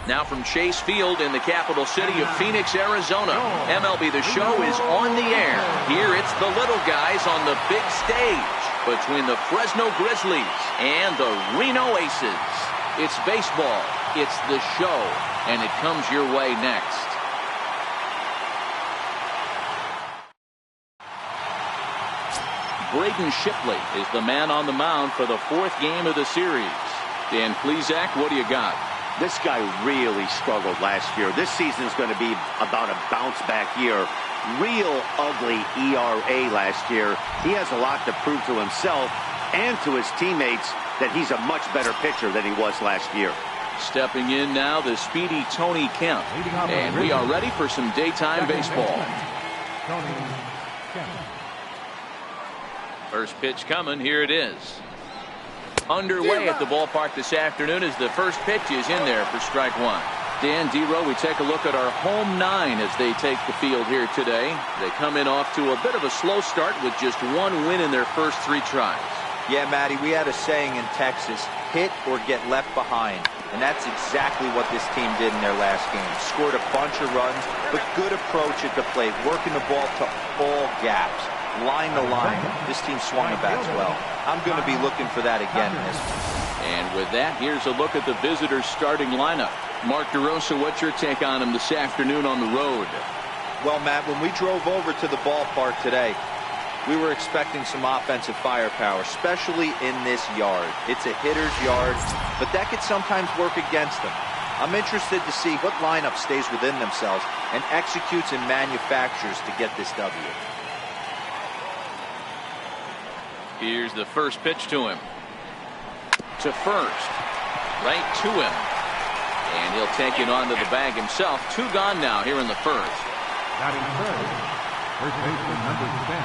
Now from Chase Field in the capital city of Phoenix, Arizona, MLB The Show is on the air. Here it's the little guys on the big stage between the Fresno Grizzlies and the Reno Aces. It's baseball, it's The Show, and it comes your way next. Braden Shipley is the man on the mound for the fourth game of the series. Dan Plesac, what do you got? This guy really struggled last year. This season is going to be about a bounce-back year. Real ugly ERA last year. He has a lot to prove to himself and to his teammates that he's a much better pitcher than he was last year. Stepping in now, the speedy Tony Kemp. And we are ready for some daytime baseball. First pitch coming. Here it is. Underway at the ballpark this afternoon as the first pitch is in there for strike one. Dan Dero, we take a look at our home nine as they take the field here today. They come in off to a bit of a slow start with just one win in their first three tries. Yeah, Matty, we had a saying in Texas, hit or get left behind. And that's exactly what this team did in their last game. Scored a bunch of runs, but good approach at the plate, working the ball to all gaps. Line to line. This team swung the bats well. I'm going to be looking for that again in this one. And with that, here's a look at the visitors' starting lineup. Mark DeRosa, what's your take on him this afternoon on the road? Well, Matt, when we drove over to the ballpark today, we were expecting some offensive firepower, especially in this yard. It's a hitter's yard, but that could sometimes work against them. I'm interested to see what lineup stays within themselves and executes and manufactures to get this W. Here's the first pitch to him. To first. Right to him. And he'll take it onto the bag himself. Two gone now here in the first. Batting first baseman number 10,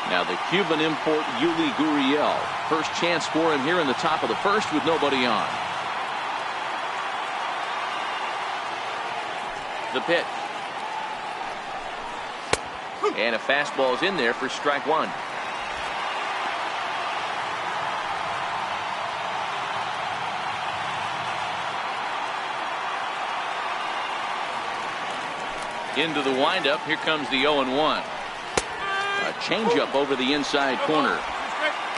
Now the Cuban import Yuli Gurriel. First chance for him here in the top of the first with nobody on. The pitch. And a fastball is in there for strike one. Into the windup. Here comes the 0-1. A changeup over the inside corner.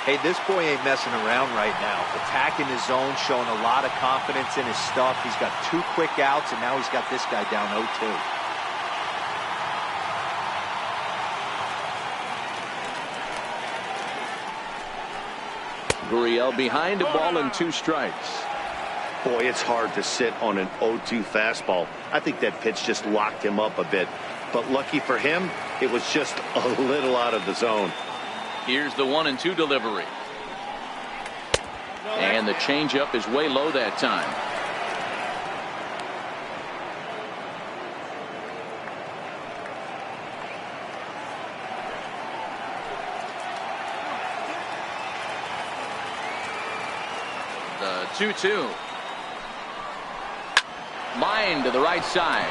Hey, this boy ain't messing around right now. Attacking his zone, showing a lot of confidence in his stuff. He's got two quick outs, and now he's got this guy down 0-2. Gurriel behind a ball and two strikes. Boy, it's hard to sit on an 0-2 fastball. I think that pitch just locked him up a bit. But lucky for him, it was just a little out of the zone. Here's the 1-2 delivery. And the changeup is way low that time. The 2-2. Line to the right side.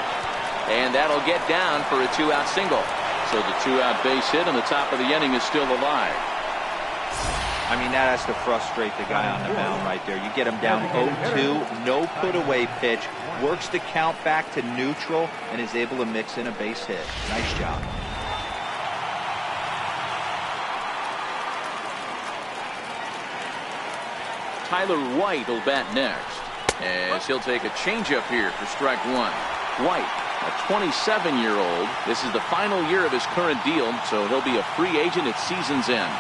And that'll get down for a two-out single. So the two-out base hit and the top of the inning is still alive. I mean, that has to frustrate the guy on the mound right there. You get him down 0-2, no put-away pitch, works the count back to neutral, and is able to mix in a base hit. Nice job. Tyler White will bat next, as he'll take a changeup here for strike one. White, a 27-year-old. This is the final year of his current deal, so he'll be a free agent at season's end.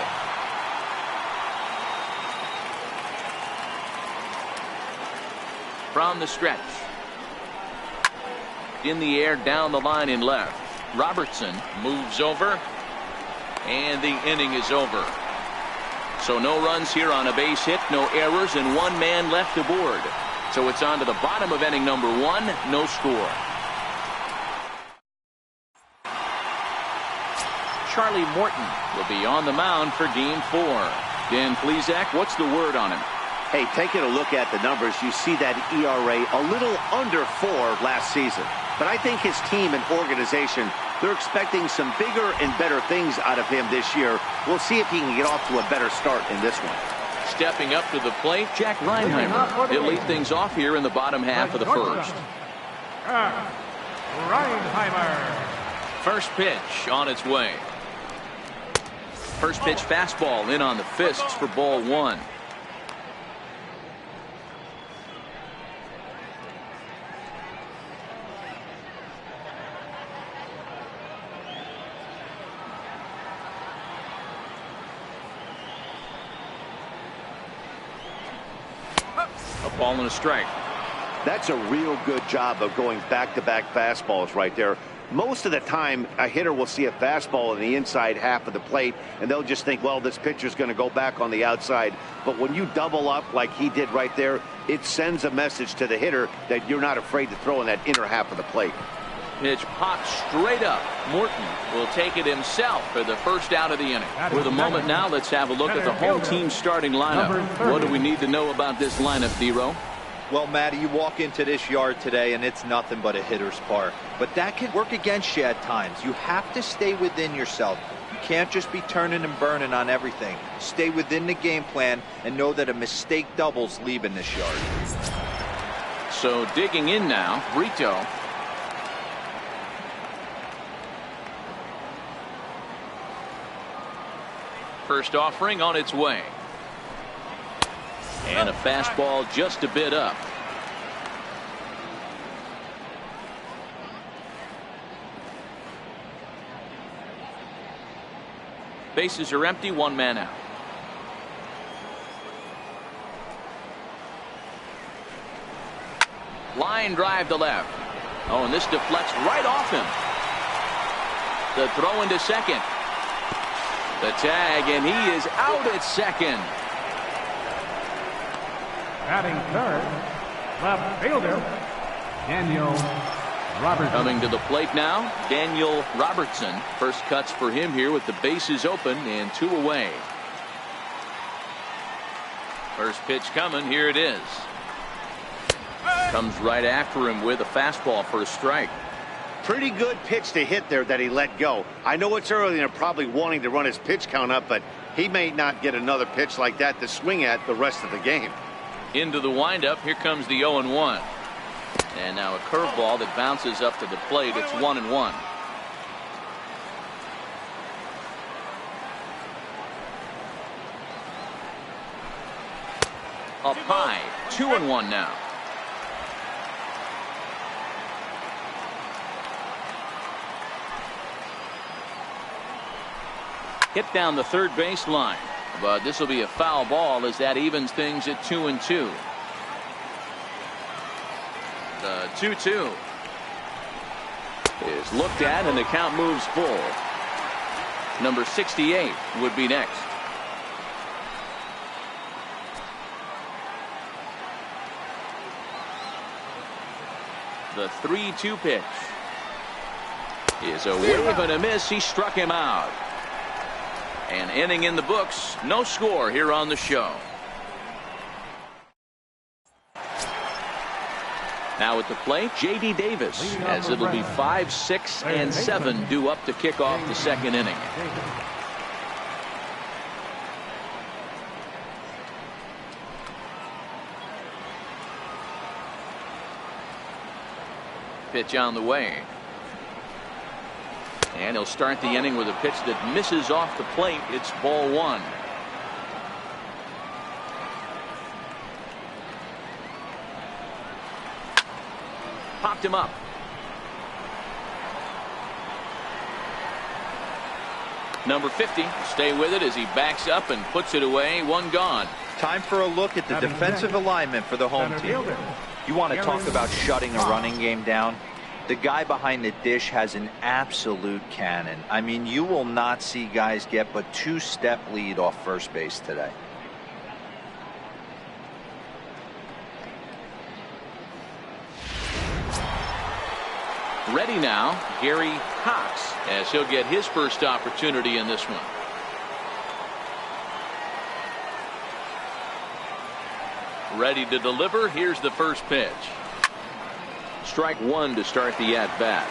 From the stretch. In the air, down the line in left. Robertson moves over, and the inning is over. So no runs here on a base hit, no errors, and one man left aboard. So it's on to the bottom of inning number one, no score. Charlie Morton will be on the mound for game 4. Dan Plesac, what's the word on him? Hey, taking a look at the numbers, you see that ERA a little under 4 last season. But I think his team and organization, they're expecting some bigger and better things out of him this year. We'll see if he can get off to a better start in this one. Stepping up to the plate, Jack Reinheimer. He'll lead things off here in the bottom half of the first. Reinheimer. First pitch on its way. First pitch fastball in on the fists for ball one. A ball and a strike. That's a real good job of going back-to-back fastballs right there. Most of the time, a hitter will see a fastball in the inside half of the plate, and they'll just think, well, this pitcher's going to go back on the outside. But when you double up like he did right there, it sends a message to the hitter that you're not afraid to throw in that inner half of the plate. Pitch popped straight up. Morton will take it himself for the first out of the inning. With a moment now, let's have a look at the home team starting lineup. What do we need to know about this lineup, D-Row? Well, Matty, you walk into this yard today and it's nothing but a hitter's park. But that can work against you at times. You have to stay within yourself. You can't just be turning and burning on everything. Stay within the game plan and know that a mistake doubles leaving this yard. So digging in now, Brito. First offering on its way. And a fastball just a bit up. Bases are empty, one man out. Line drive to left. Oh, and this deflects right off him. The throw into second. The tag, and he is out at second. Batting third, left fielder, Daniel Robertson. Coming to the plate now, Daniel Robertson. First cuts for him here with the bases open and two away. First pitch coming, here it is. Comes right after him with a fastball for a strike. Pretty good pitch to hit there that he let go. I know it's early and they're probably wanting to run his pitch count up, but he may not get another pitch like that to swing at the rest of the game. Into the windup, here comes the 0-1. And now a curveball that bounces up to the plate. It's 1-1. Up high, 2-1 now. Hit down the third base line. But this will be a foul ball as that evens things at 2-2. The 2-2 is looked at and the count moves full. Number 68 would be next. The 3-2 pitch is a wave and a miss. He struck him out. An inning in the books. No score here on the show. Now at the plate, J.D. Davis, as it'll be 5, 6, and 7 due up to kick off the second inning. Pitch on the way. And he'll start the inning with a pitch that misses off the plate. It's ball one. Popped him up. Number 50, stay with it as he backs up and puts it away. One gone. Time for a look at the defensive alignment for the home team. You want to talk about shutting a running game down? The guy behind the dish has an absolute cannon. I mean, you will not see guys get but 2-step lead off first base today. Ready now, Gary Cox, as he'll get his first opportunity in this one. Ready to deliver. Here's the first pitch. Strike one to start the at-bat.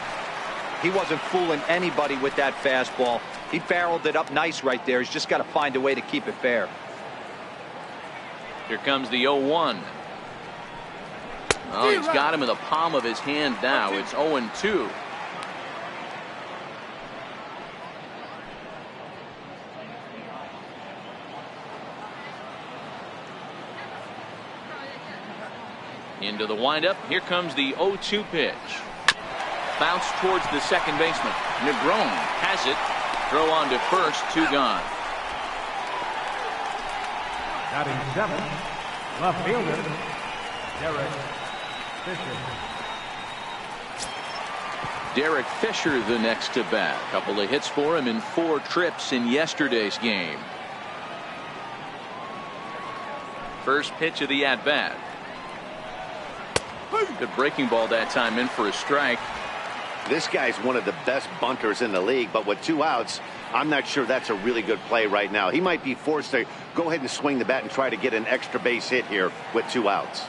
He wasn't fooling anybody with that fastball. He barreled it up nice right there. He's just got to find a way to keep it fair. Here comes the 0-1. Oh, he's got him in the palm of his hand now. It's 0-2. Into the windup. Here comes the 0-2 pitch. Bounce towards the second baseman. Negron has it. Throw on to first. 2 gone. Batting 7, left fielder, Derek Fisher. Derek Fisher the next to bat. Couple of hits for him in 4 trips in yesterday's game. First pitch of the at-bat. Good breaking ball that time, in for a strike. This guy's one of the best bunters in the league, but with 2 outs, I'm not sure that's a really good play right now. He might be forced to go ahead and swing the bat and try to get an extra base hit here with 2 outs.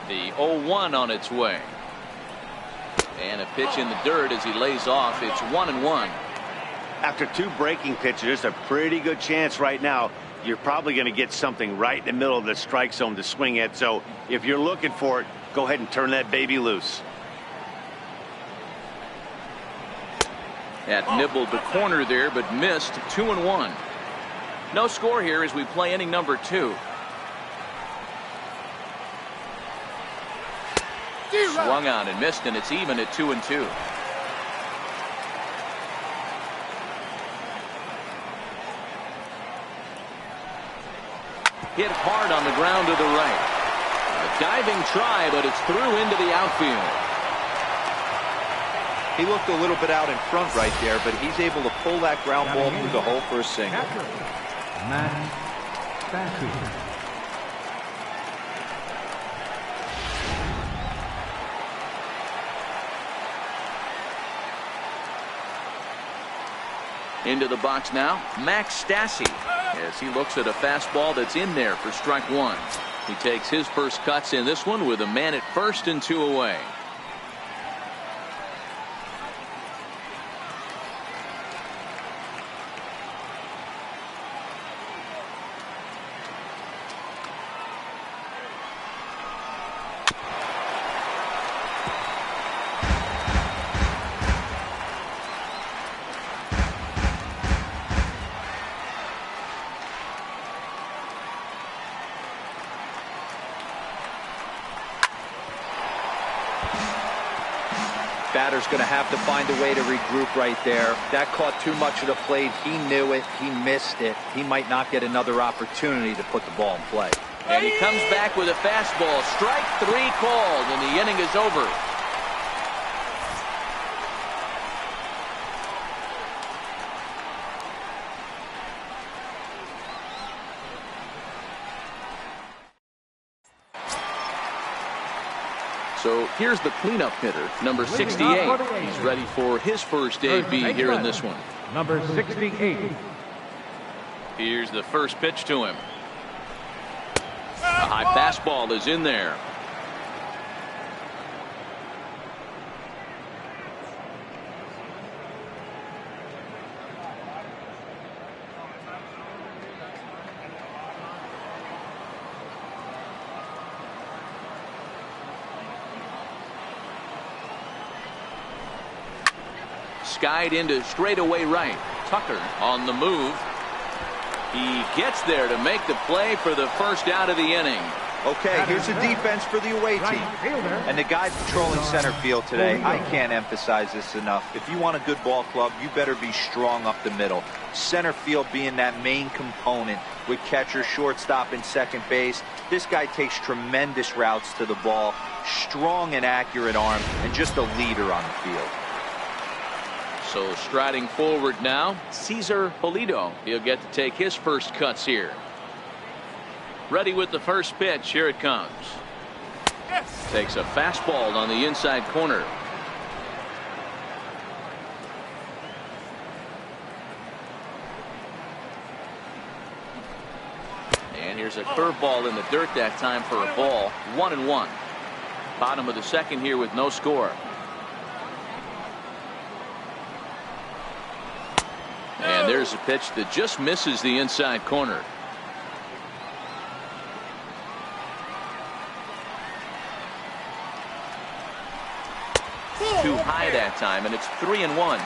The 0-1 on its way. And a pitch in the dirt as he lays off. It's 1-1. After 2 breaking pitches, there's a pretty good chance right now you're probably going to get something right in the middle of the strike zone to swing at. So if you're looking for it, go ahead and turn that baby loose. That nibbled the corner there, but missed. 2-1. No score here as we play inning number 2. Swung on and missed, and it's even at 2-2. Hit hard on the ground to the right. A diving try, but it's through into the outfield. He looked a little bit out in front right there, but he's able to pull that ground ball through the hole for a single. Matt Stafford. Into the box now, Max Stassi, as he looks at a fastball that's in there for strike 1. He takes his first cuts in this one with a man at first and 2 away. Batter's going to have to find a way to regroup right there. That caught too much of the plate. He knew it. He missed it. He might not get another opportunity to put the ball in play. And he comes back with a fastball. Strike 3 called, and the inning is over. So here's the cleanup hitter, number 68. He's ready for his first AB here in this one. Number 68. Here's the first pitch to him. A high fastball is in there. Skied into straightaway right. Tucker on the move. He gets there to make the play for the first out of the inning. Okay, here's the defense for the away team. And the guy patrolling center field today, I can't emphasize this enough. If you want a good ball club, you better be strong up the middle. Center field being that main component with catcher, shortstop, and second base. This guy takes tremendous routes to the ball, strong and accurate arm, and just a leader on the field. So striding forward now, Cesar Pulido. He'll get to take his first cuts here. Ready with the first pitch. Here it comes. Takes a fastball on the inside corner. And here's a curveball in the dirt that time for a ball. 1-1. Bottom of the second here with no score. And there's a pitch that just misses the inside corner. that time, and it's 3-1.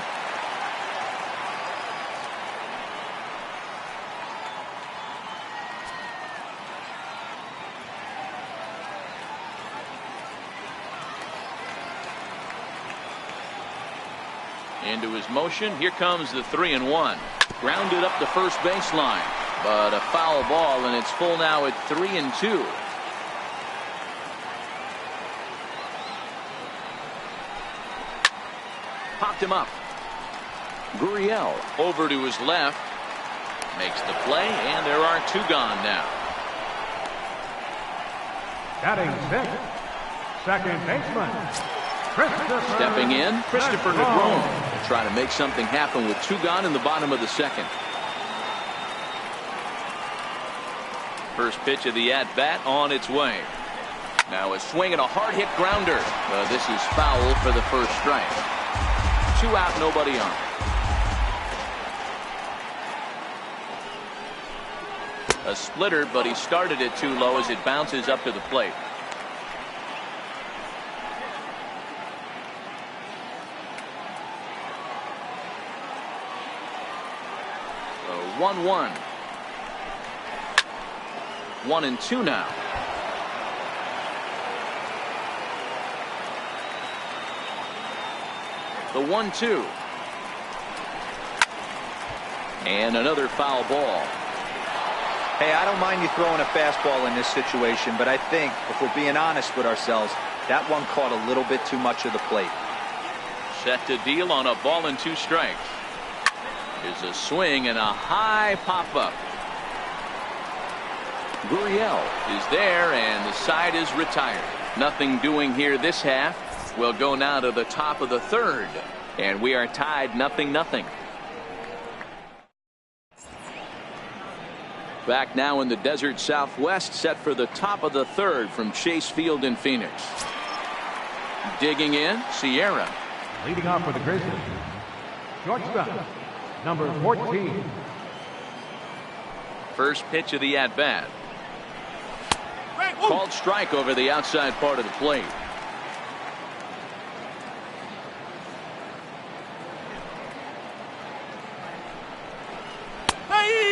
Into his motion. Here comes the 3-1. Grounded up the first baseline, but a foul ball, and it's full now at 3-2. Popped him up. Gurriel over to his left. Makes the play, and there are 2 gone now. Batting 6th, second baseman. Stepping in, Christopher Negron to try to make something happen with 2 gone in the bottom of the second. First pitch of the at-bat on its way. Now a swing and a hard-hit grounder. This is foul for the first strike. 2 out, nobody on. A splitter, but he started it too low as it bounces up to the plate. 1-1. 1-2 now. The 1-2. And another foul ball. Hey, I don't mind you throwing a fastball in this situation, but I think if we're being honest with ourselves, that one caught a little bit too much of the plate. Set to deal on a ball and 2 strikes. Is a swing and a high pop-up. Gurriel is there, and the side is retired. Nothing doing here this half. We'll go now to the top of the 3rd, and we are tied 0-0. Back now in the desert Southwest, set for the top of the 3rd from Chase Field in Phoenix. Digging in, Sierra. Leading off for the Grizzlies, shortstop, number 14. First pitch of the at-bat. Called strike over the outside part of the plate.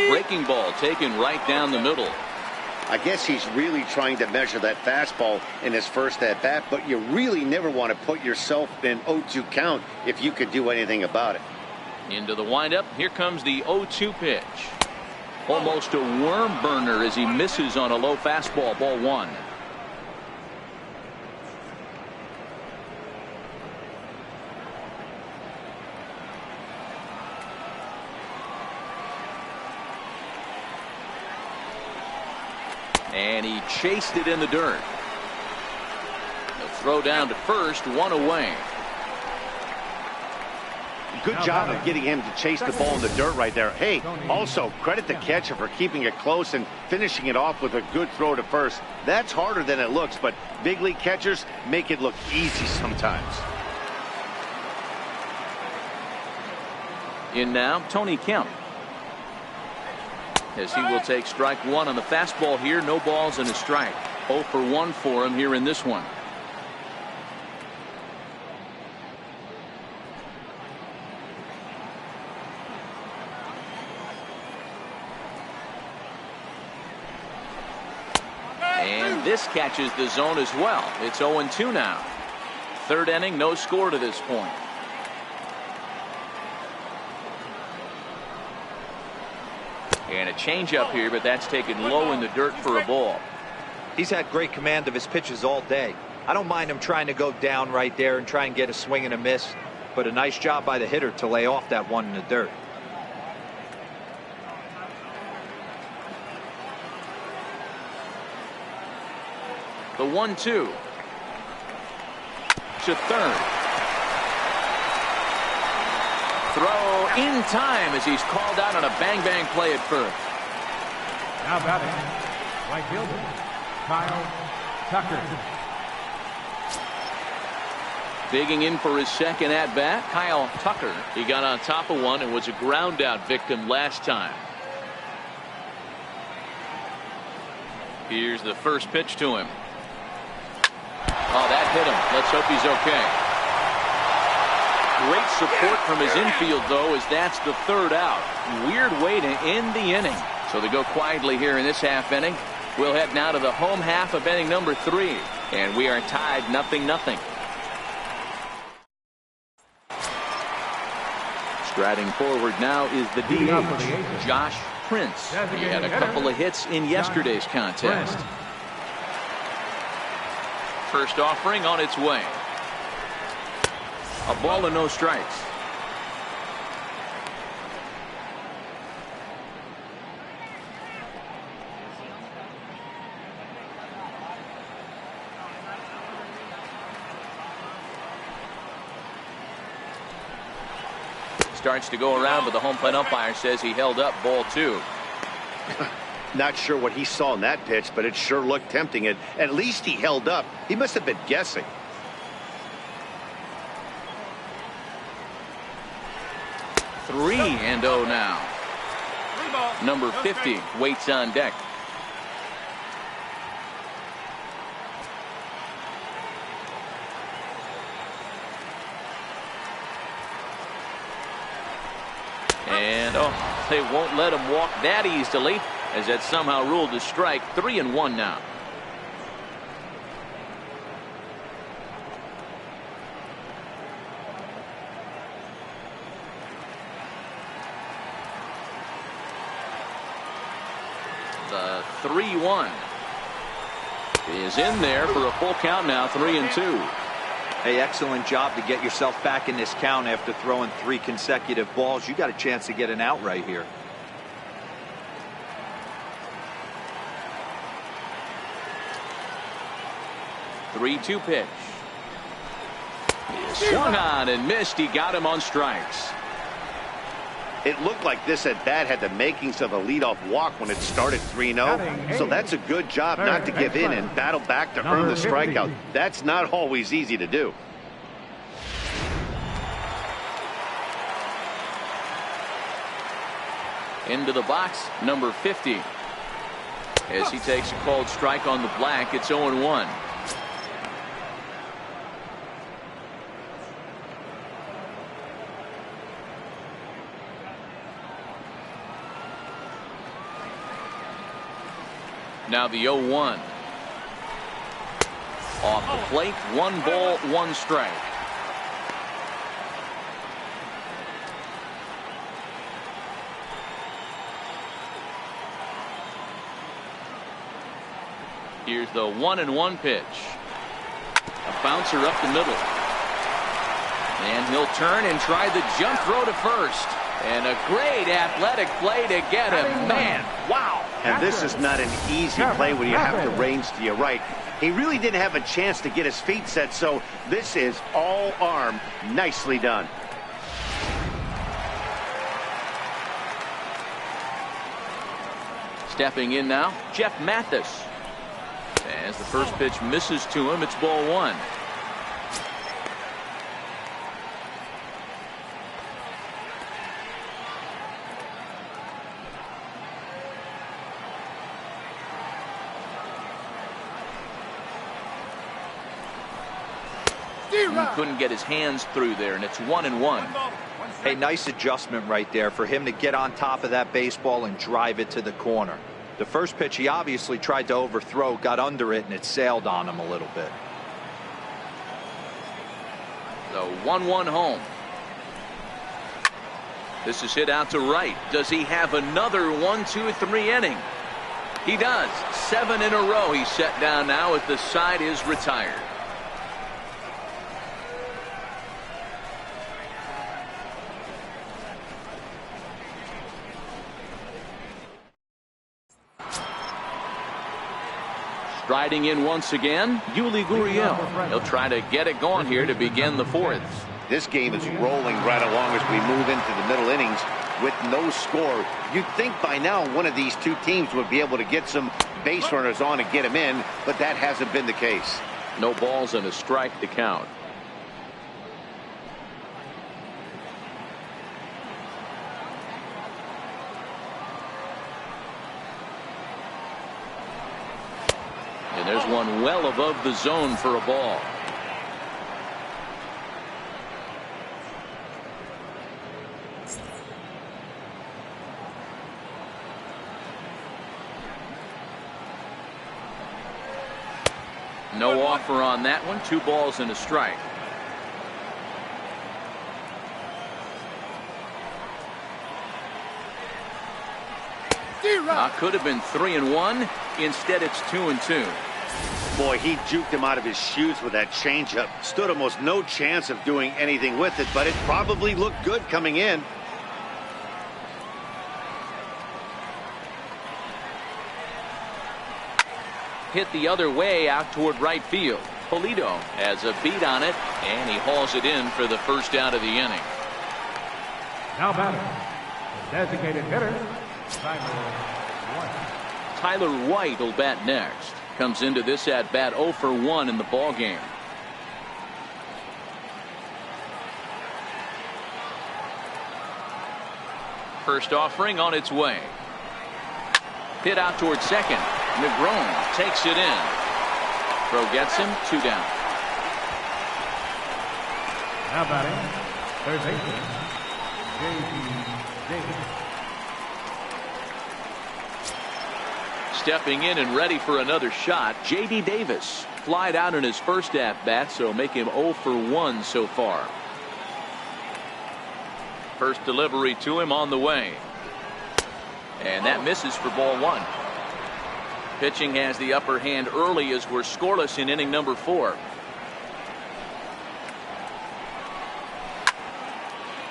Breaking ball taken right down the middle. I guess he's really trying to measure that fastball in his first at-bat, but you really never want to put yourself in 0-2 count if you could do anything about it. Into the windup. Here comes the 0-2 pitch. Almost a worm burner as he misses on a low fastball. Ball 1. And he chased it in the dirt. The throw down to first, 1 away. Good job of getting him to chase the ball in the dirt right there. Hey, also credit the catcher for keeping it close and finishing it off with a good throw to first. That's harder than it looks, but big league catchers make it look easy sometimes. In now, Tony Kemp. As he will take strike 1 on the fastball here. No balls and a strike. 0 for 1 for him here in this one. And this catches the zone as well. It's 0-2 now. 3rd inning, no score to this point. And a changeup here, but that's taken low in the dirt for a ball. He's had great command of his pitches all day. I don't mind him trying to go down right there and try and get a swing and a miss, but a nice job by the hitter to lay off that one in the dirt. The 1-2 to 3rd. Throw in time as he's called out on a bang-bang play at first. Now batting, right fielder, Kyle Tucker. Digging in for his second at-bat, Kyle Tucker. He got on top of one and was a ground-out victim last time. Here's the first pitch to him. Oh, that hit him. Let's hope he's okay. Great support from his infield, though, as that's the third out. Weird way to end the inning. So they go quietly here in this half inning. We'll head now to the home half of inning number 3. And we are tied 0-0. Striding forward now is the DH, Josh Prince. He had a couple of hits in yesterday's contest. First offering on its way. A ball and no strikes. Starts to go around, but the home plate umpire says he held up ball 2. Not sure what he saw in that pitch, but it sure looked tempting. At least he held up. He must have been guessing. Three and 0 now. Number 50 waits on deck. And they won't let him walk that easily, as that somehow ruled a strike. 3-1 now. The 3-1 is in there for a full count now. 3-2. Hey, excellent job to get yourself back in this count after throwing 3 consecutive balls. You got a chance to get an out right here. The 3-2 pitch. He swung on and missed. He got him on strikes. It looked like this at bat had the makings of a leadoff walk when it started 3-0. So that's a good job not to give in and battle back to earn the strikeout. That's not always easy to do. Into the box, number 50. As he takes a called strike on the black, it's 0-1. Now the 0-1. Off the plate, 1 ball, 1 strike. Here's the 1-1 pitch. A bouncer up the middle. And he'll turn and try the jump throw to first. And a great athletic play to get him. Man, wow. And this is not an easy play when you have to range to your right. He really didn't have a chance to get his feet set, so this is all arm. Nicely done. Stepping in now, Jeff Mathis. As the first pitch misses to him, it's ball 1. He couldn't get his hands through there, and it's 1-1. Hey, nice adjustment right there for him to get on top of that baseball and drive it to the corner. The first pitch he obviously tried to overthrow, got under it, and it sailed on him a little bit. The 1-1 home. This is hit out to right. Does he have another 1, 2, 3 inning? He does. 7 in a row he's set down now as the side is retired. Striding in once again, Yuli Gurriel. He'll try to get it going here to begin the 4th. This game is rolling right along as we move into the middle innings with no score. You'd think by now one of these two teams would be able to get some base runners on and get them in, but that hasn't been the case. No balls and a strike to count. And there's one well above the zone for a ball. No offer on that one. 2 balls and a strike. Could have been 3-1. Instead, it's 2-2. Boy, he juked him out of his shoes with that changeup. Stood almost no chance of doing anything with it, but it probably looked good coming in. Hit the other way out toward right field. Polito has a beat on it, and he hauls it in for the first out of the inning. Now batting, designated hitter, Tyler White will bat next. Comes into this at bat 0 for 1 in the ball game. First offering on its way. Hit out toward second. Negron takes it in. Throw gets him. 2 down. now batting, third baseman, J.D. Davis. Stepping in and ready for another shot, J.D. Davis. Flied out in his first at-bat, so make him 0 for 1 so far. First delivery to him on the way. And that misses for ball 1. Pitching has the upper hand early as we're scoreless in inning number 4.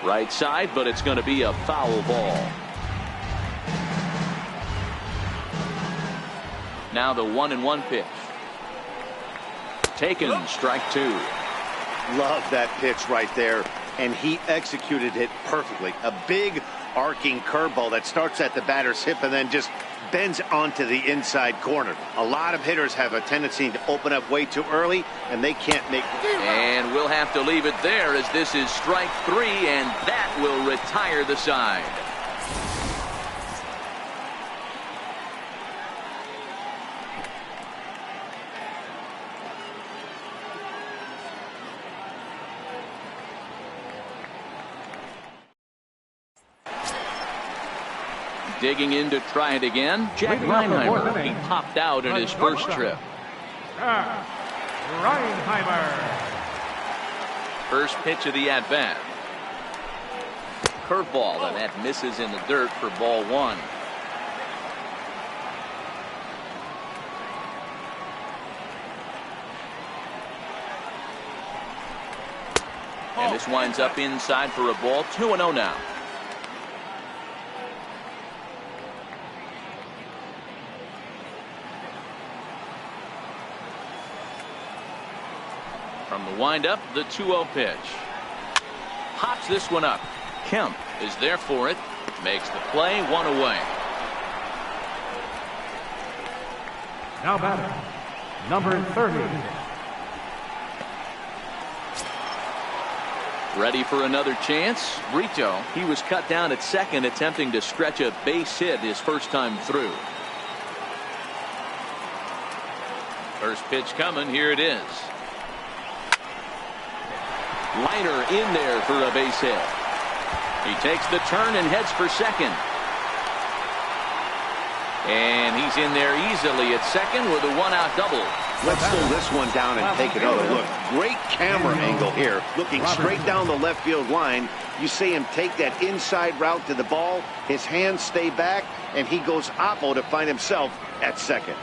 Right side, but it's going to be a foul ball. Now the 1-1 pitch. Taken, strike 2. Love that pitch right there, and he executed it perfectly. A big arcing curveball that starts at the batter's hip and then just bends onto the inside corner. A lot of hitters have a tendency to open up way too early, and they can't make. And we'll have to leave it there as this is strike 3, and that will retire the side. Digging in to try it again, Jack Reinheimer. He popped out in his first trip. Reinheimer. First pitch of the at-bat. Curveball, and that misses in the dirt for ball 1. And this winds up inside for a ball. 2-0 now. From the windup, the 2-0 pitch. Pops this one up. Kemp is there for it. Makes the play, 1 away. Now batting, number 30. Ready for another chance. Brito, he was cut down at second, attempting to stretch a base hit his first time through. First pitch coming. Here it is. Liner in there for a base hit. He takes the turn and heads for second. And he's in there easily at second with a 1-out double. Let's slow this one down and take another look. Great camera angle here. Looking straight down the left field line. You see him take that inside route to the ball. His hands stay back, and he goes oppo to find himself at second.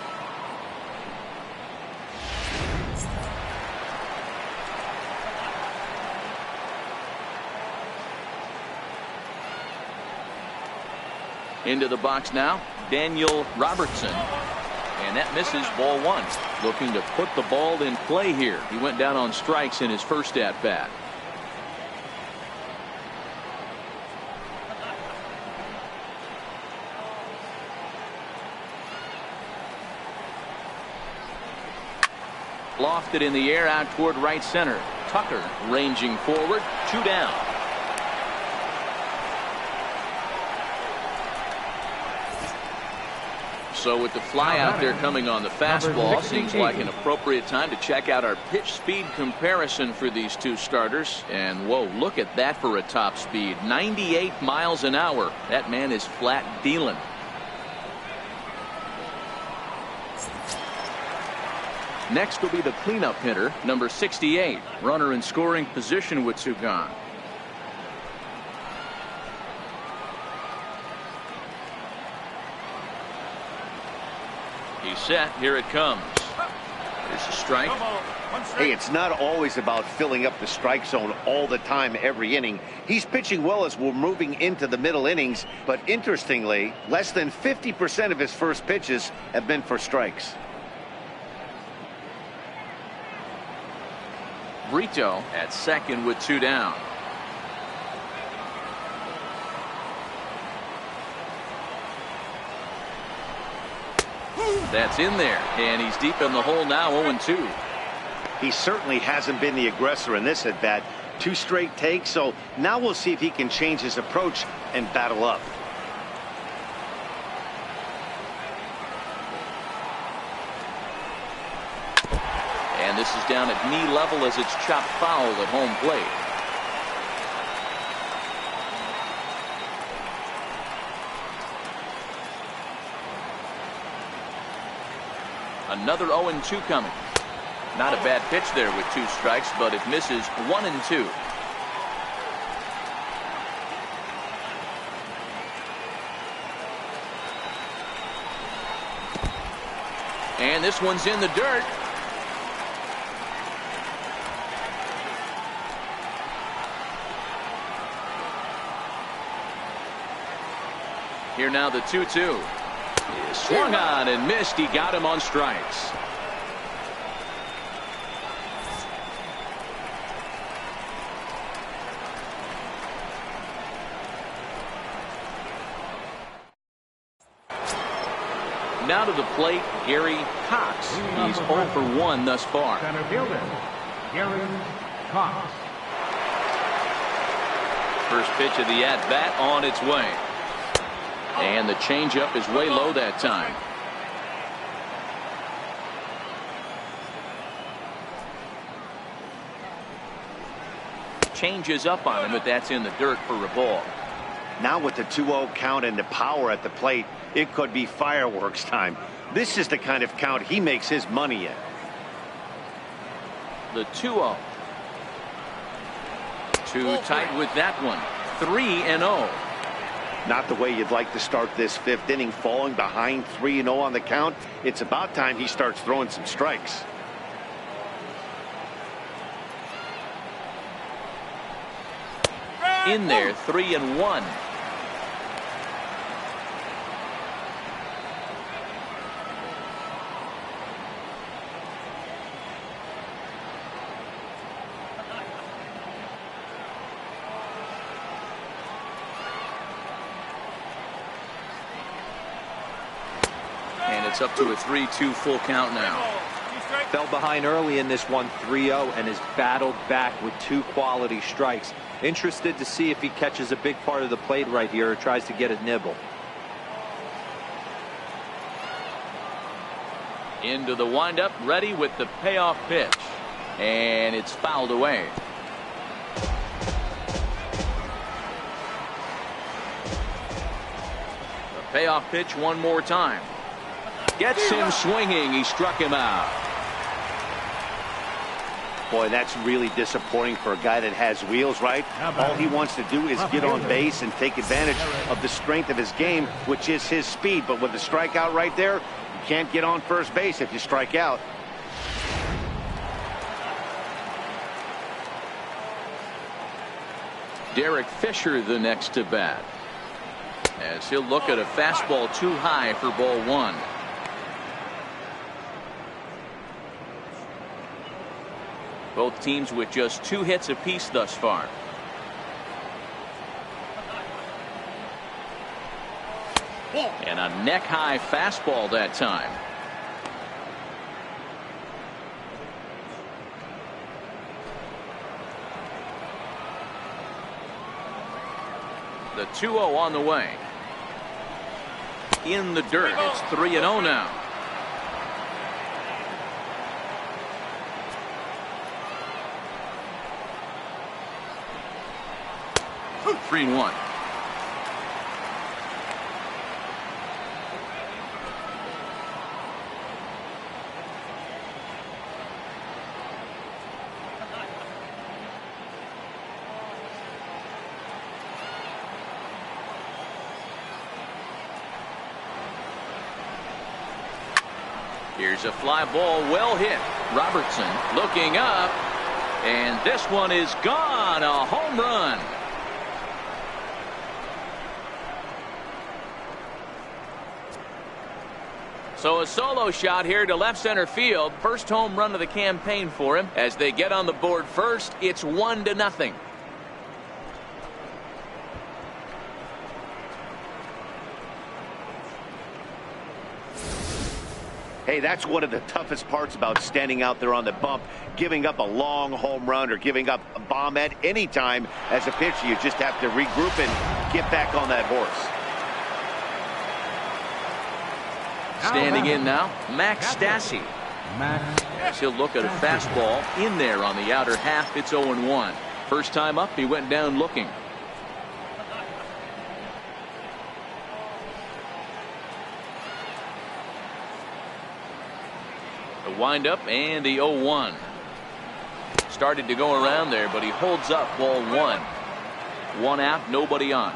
Into the box now, Daniel Robertson. And that misses ball 1. Looking to put the ball in play here. He went down on strikes in his first at-bat. Lofted in the air out toward right center. Tucker ranging forward. 2 down. So with the fly out there coming on the fastball, seems like an appropriate time to check out our pitch speed comparison for these two starters. And whoa, look at that for a top speed. 98 miles an hour. That man is flat dealing. Next will be the cleanup hitter, number 68. Runner in scoring position with two gone. He's set. Here it comes. There's a strike. Hey, it's not always about filling up the strike zone all the time every inning. He's pitching well as we're moving into the middle innings, but interestingly, less than 50% of his first pitches have been for strikes. Brito at second with two down. That's in there, and he's deep in the hole now, 0-2. He certainly hasn't been the aggressor in this at bat. 2 straight takes, so now we'll see if he can change his approach and battle up. And this is down at knee level as it's chopped foul at home plate. Another 0-2 coming. Not a bad pitch there with 2 strikes, but it misses 1-2. And this one's in the dirt. Here now the 2-2. Swung on and missed. He got him on strikes. Now to the plate, Gary Cox. He's 0 for 1 thus far. Center fielder, Gary Cox. First pitch of the at-bat on its way. And the changeup is way low that time. Changes up on him, but that's in the dirt for a ball. Now with the 2-0 count and the power at the plate, it could be fireworks time. This is the kind of count he makes his money in. The 2-0. Too tight with that one. 3-0. Not the way you'd like to start this 5th inning, falling behind 3-0 on the count. It's about time he starts throwing some strikes. In there, 3-1. And it's up to a 3-2 full count now. Fell behind early in this one, 3-0, and has battled back with 2 quality strikes. Interested to see if he catches a big part of the plate right here or tries to get a nibble. Into the windup, ready with the payoff pitch. And it's fouled away. The payoff pitch one more time. Gets him swinging. He struck him out. Boy, that's really disappointing for a guy that has wheels, right? All he wants to do is get on base and take advantage of the strength of his game, which is his speed. But with the strikeout right there, you can't get on first base if you strike out. Derek Fisher the next to bat, as he'll look at a fastball too high for ball 1. Both teams with just 2 hits apiece thus far. And a neck-high fastball that time. The 2-0 on the way. In the dirt. It's 3-0 now. Three and 1. Here's a fly ball, well hit. Robertson looking up, and this one is gone. A home run. So a solo shot here to left center field. First home run of the campaign for him. As they get on the board first, it's 1-0. Hey, that's one of the toughest parts about standing out there on the bump. Giving up a long home run or giving up a bomb at any time as a pitcher. You just have to regroup and get back on that horse. Standing in now, Max Stassi. As he'll look at a fastball in there on the outer half. It's 0-1. First time up, he went down looking. The windup and the 0-1. Started to go around there, but he holds up ball one. One out, nobody on.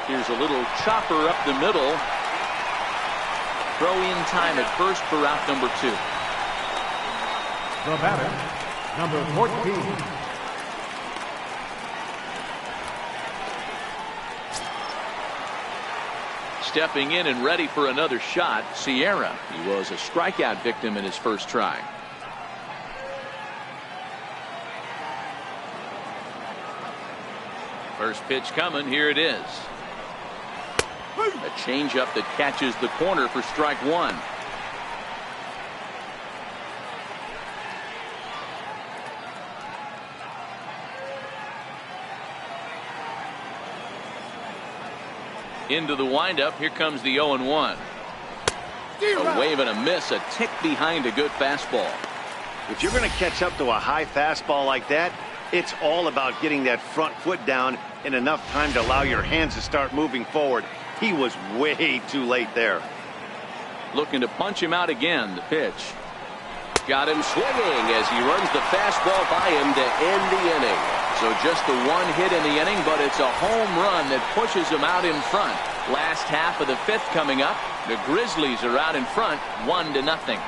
Here's a little chopper up the middle. Throw in time at first for out number 2. The batter, number 14. Stepping in and ready for another shot, Sierra. He was a strikeout victim in his first try. First pitch coming. Here it is. A changeup that catches the corner for strike one. Into the windup. Here comes the 0-1. A wave and a miss. A tick behind a good fastball. If you're going to catch up to a high fastball like that, it's all about getting that front foot down in enough time to allow your hands to start moving forward. He was way too late there. Looking to punch him out again. The pitch. Got him swinging as he runs the fastball by him to end the inning. So just the one hit in the inning, but it's a home run that pushes him out in front. Last half of the 5th coming up. The Grizzlies are out in front, 1-0.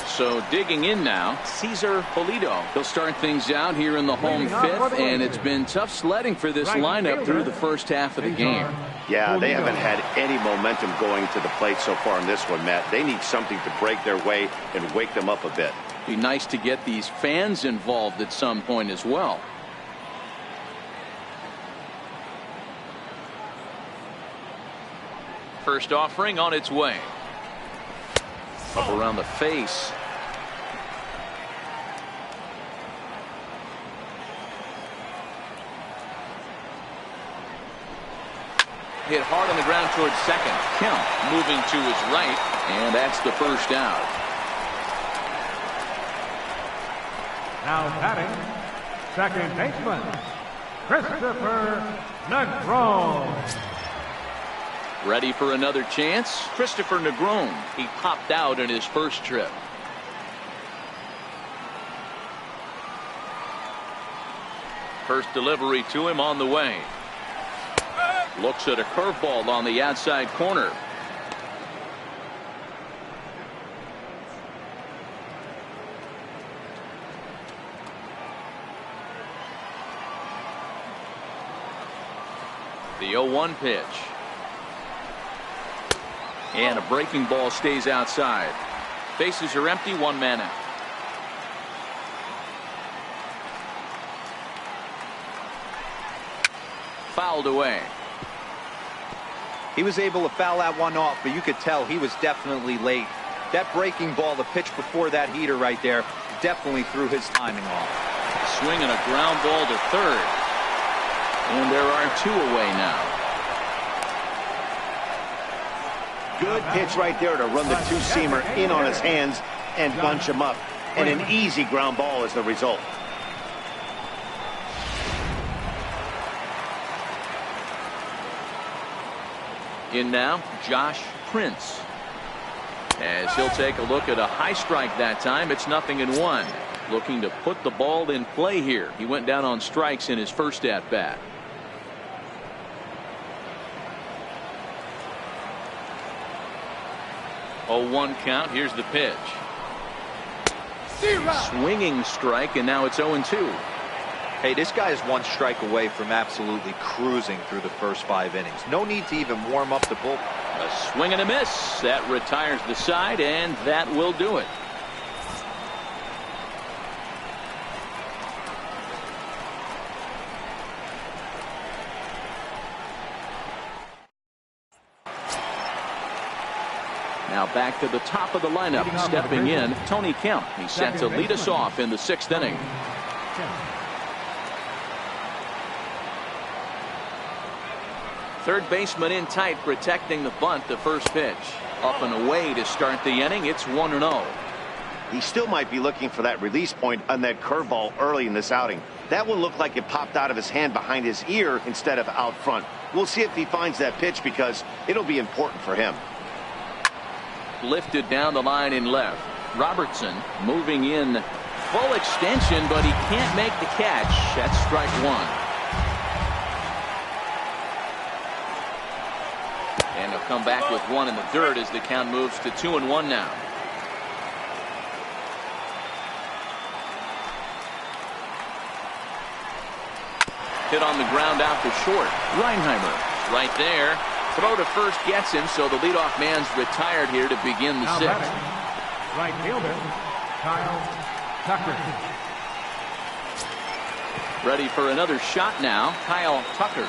So digging in now, Cesar Pulido. He'll start things out here in the home 5th, and it's been tough sledding for this lineup through the first half of the game. Yeah, they haven't had any momentum going to the plate so far in this one, Matt. They need something to break their way and wake them up a bit. Be nice to get these fans involved at some point as well. First offering on its way. Up around the face. Hit hard on the ground towards second. Kemp moving to his right, and that's the first out. Now batting, second baseman, Christopher Negron. Ready for another chance? Christopher Negron. He popped out in his first trip. First delivery to him on the way. Looks at a curveball on the outside corner. The 0-1 pitch. And a breaking ball stays outside. Bases are empty, one man out. Fouled away. He was able to foul that one off, but you could tell he was definitely late. That breaking ball, the pitch before that heater right there, definitely threw his timing off. Swing and a ground ball to third. And there are 2 away now. Good pitch right there to run the two-seamer in on his hands and bunch him up. And an easy ground ball is the result. In now, Josh Prince. As he'll take a look at a high strike that time. It's 0-1. Looking to put the ball in play here. He went down on strikes in his first at bat. 0-1 count. Here's the pitch. Swinging strike, and now it's 0-2. Hey, this guy is one strike away from absolutely cruising through the first 5 innings. No need to even warm up the bullpen. A swing and a miss. That retires the side, and that will do it. Now back to the top of the lineup. Stepping in, Tony Kemp. He's set to lead us off in the 6th inning. Third baseman in tight, protecting the bunt. The first pitch. Up and away to start the inning. It's 1-0. He still might be looking for that release point on that curveball early in this outing. That one looked like it popped out of his hand behind his ear instead of out front. We'll see if he finds that pitch because it'll be important for him. Lifted down the line in left. Robertson moving in full extension, but he can't make the catch. That's strike one. And he'll come back with one in the dirt as the count moves to 2-1 now. Hit on the ground out to short. Reinheimer right there. Throw to first gets him, so the leadoff man's retired here to begin the 6th. Right fielder, Kyle Tucker. Ready for another shot now, Kyle Tucker.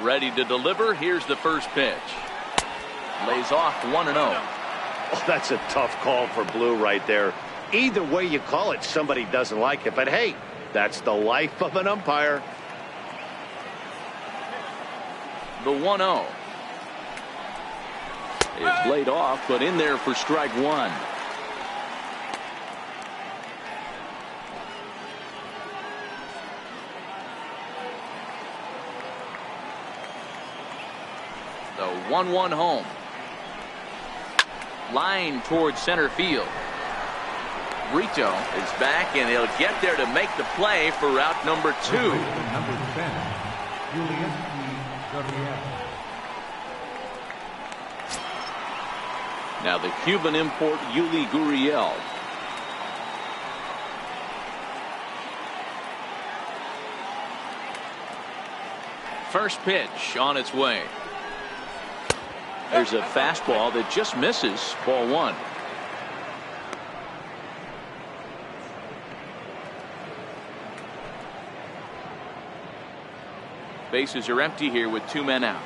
Ready to deliver. Here's the first pitch. Lays off 1-0. Oh, that's a tough call for Blue right there. Either way you call it, somebody doesn't like it. But hey, that's the life of an umpire. The 1-0 is laid off, but in there for strike one. The 1-1 home. Line towards center field. Brito is back, and he'll get there to make the play for route number 2. Number 10, Julius Gurriel. Now the Cuban import, Yuli Gurriel. First pitch on its way. There's a fastball that just misses. Ball 1. Bases are empty here with 2 men out.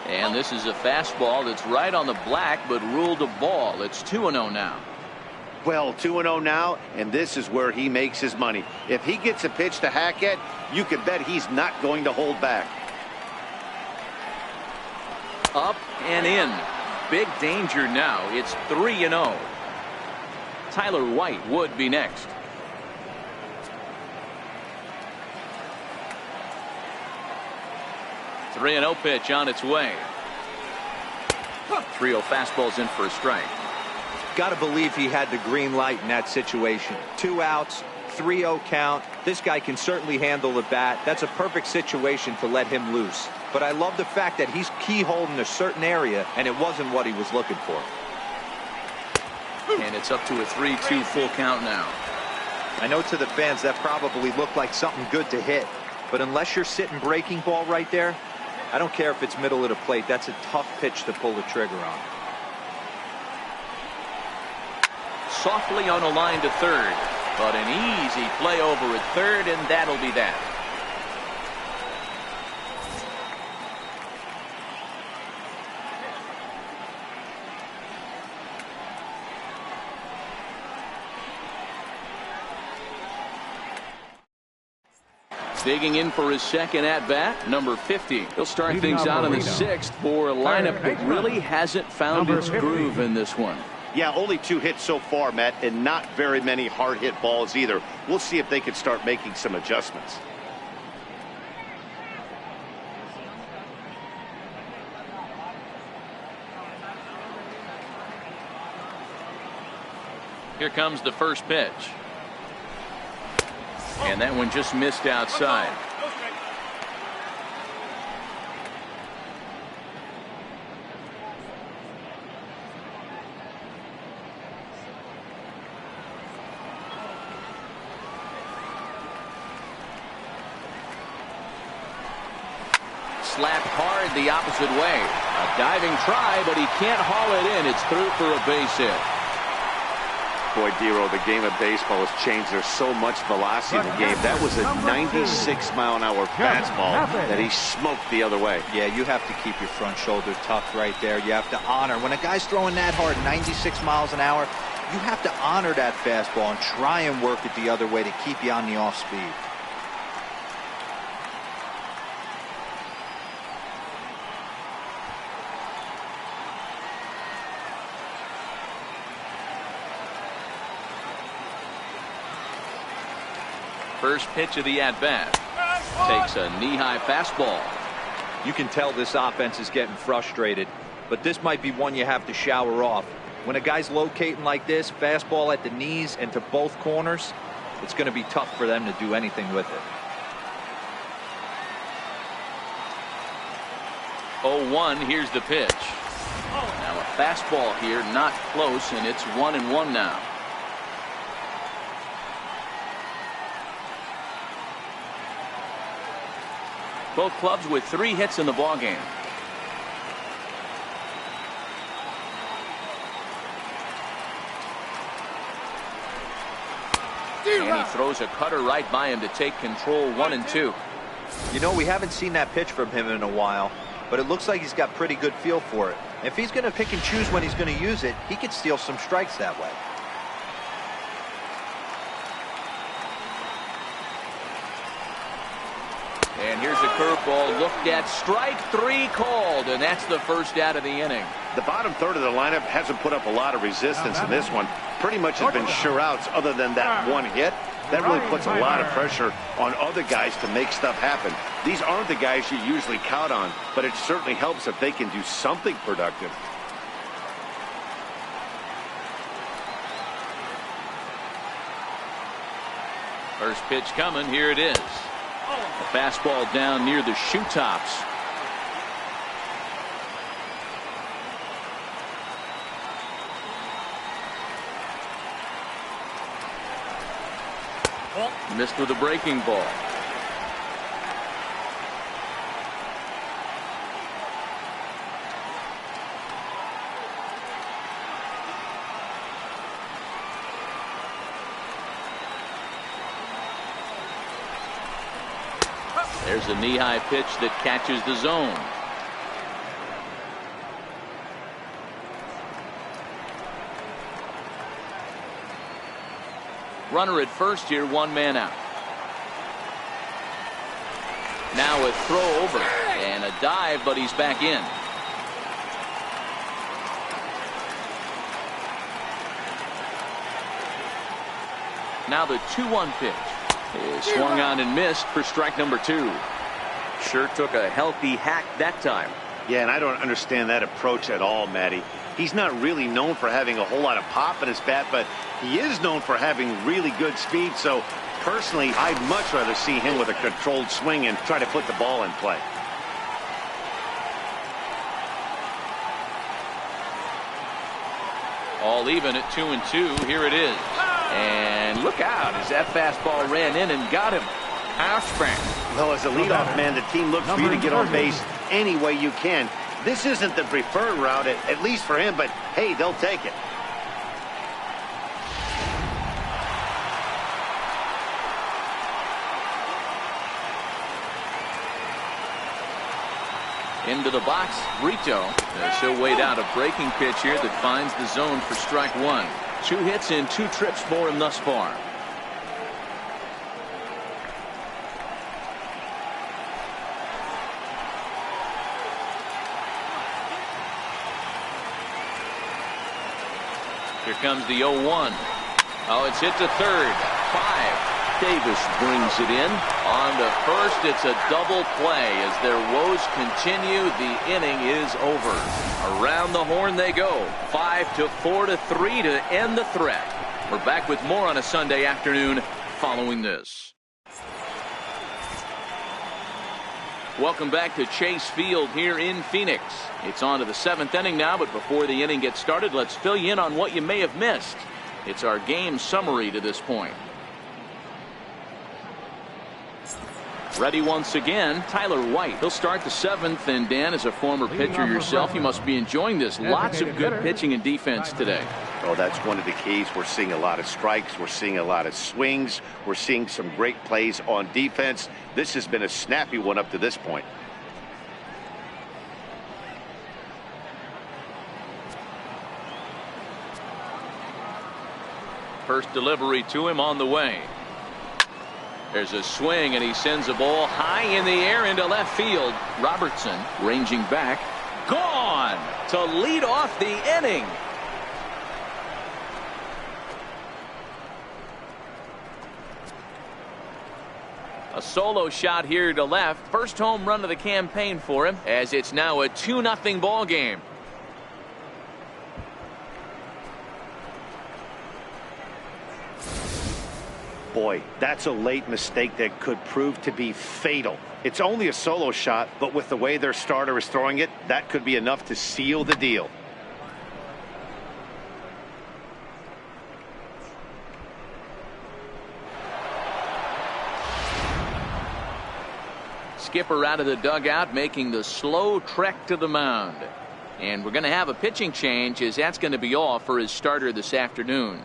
And this is a fastball that's right on the black, but ruled a ball. It's 2-0 now. Well, 2-0 now, and this is where he makes his money. If he gets a pitch to hack at, you can bet he's not going to hold back. Up and in. Big danger now. It's 3-0. Tyler White would be next. The 3-0 pitch on its way. 3-0 fastball's in for a strike. Got to believe he had the green light in that situation. 2 outs, 3-0 count. This guy can certainly handle the bat. That's a perfect situation to let him loose. But I love the fact that he's keyholed in a certain area, and it wasn't what he was looking for. And it's up to a 3-2 full count now. I know to the fans that probably looked like something good to hit, but unless you're sitting breaking ball right there, I don't care if it's middle of the plate. That's a tough pitch to pull the trigger on. Softly on a line to third, but an easy play over at third, and that'll be that. Digging in for his second at-bat, number 50. He'll start things out in the 6th for a lineup that really hasn't found its groove in this one. Yeah, only 2 hits so far, Matt, and not very many hard hit balls either. We'll see if they can start making some adjustments. Here comes the first pitch. And that one just missed outside. Slapped hard the opposite way. A diving try, but he can't haul it in. It's through for a base hit. Boy, Dero, the game of baseball has changed. There's so much velocity in the game. That was a 96-mile-an-hour fastball that he smoked the other way. Yeah, you have to keep your front shoulder tucked right there. You have to honor. When a guy's throwing that hard, 96 miles an hour, you have to honor that fastball and try and work it the other way to keep you on the off speed. First pitch of the at-bat. Takes a knee-high fastball. You can tell this offense is getting frustrated, but this might be one you have to shower off. When a guy's locating like this, fastball at the knees and to both corners, it's going to be tough for them to do anything with it. 0-1, here's the pitch. Now a fastball here, not close, and it's 1-1 now. Both clubs with 3 hits in the ballgame. And he throws a cutter right by him to take control. 1-2. You know, we haven't seen that pitch from him in a while, but it looks like he's got pretty good feel for it. If he's going to pick and choose when he's going to use it, he could steal some strikes that way. And here's a curveball looked at. Strike 3 called, and that's the first out of the inning. The bottom third of the lineup hasn't put up a lot of resistance in this one. Pretty much has been sure outs other than that one hit. That really puts a lot of pressure on other guys to make stuff happen. These aren't the guys you usually count on, but it certainly helps if they can do something productive. First pitch coming. Here it is. A fastball down near the shoe tops. Missed with a breaking ball. There's a knee-high pitch that catches the zone. Runner at first here, 1 man out. Now a throw over and a dive, but he's back in. Now the 2-1 pitch is swung on and missed for strike number 2. Sure took a healthy hack that time. Yeah, and I don't understand that approach at all, Matty. He's not really known for having a whole lot of pop in his bat, but he is known for having really good speed. So personally, I'd much rather see him with a controlled swing and try to put the ball in play. All even at 2-2. Here it is. And look out as that fastball ran in and got him. House back. Well, as a leadoff man, the team looks for you to get on base any way you can. This isn't the preferred route, at least for him, but hey, they'll take it. Into the box, Brito. He'll wait out a breaking pitch here that finds the zone for strike 1. 2 hits in 2 trips for him thus far. Here comes the 0-1. Oh, it's hit to third. 5. Davis brings it in. On to first, it's a double play. As their woes continue, the inning is over. Around the horn they go. 5-4-3 to end the threat. We're back with more on a Sunday afternoon following this. Welcome back to Chase Field here in Phoenix. It's on to the 7th inning now, but before the inning gets started, let's fill you in on what you may have missed. It's our game summary to this point. Ready once again, Tyler White. He'll start the 7th, and Dan, as a former pitcher yourself, you must be enjoying this. Lots of good pitching and defense today. Oh, that's one of the keys. We're seeing a lot of strikes. We're seeing a lot of swings. We're seeing some great plays on defense. This has been a snappy one up to this point. First delivery to him on the way. There's a swing, and he sends a ball high in the air into left field. Robertson ranging back. Gone to lead off the inning. A solo shot here to left. First home run of the campaign for him, as it's now a 2-0 ball game. Boy, that's a late mistake that could prove to be fatal. It's only a solo shot, but with the way their starter is throwing it, that could be enough to seal the deal. Skipper out of the dugout, making the slow trek to the mound. And we're going to have a pitching change, as that's going to be all for his starter this afternoon.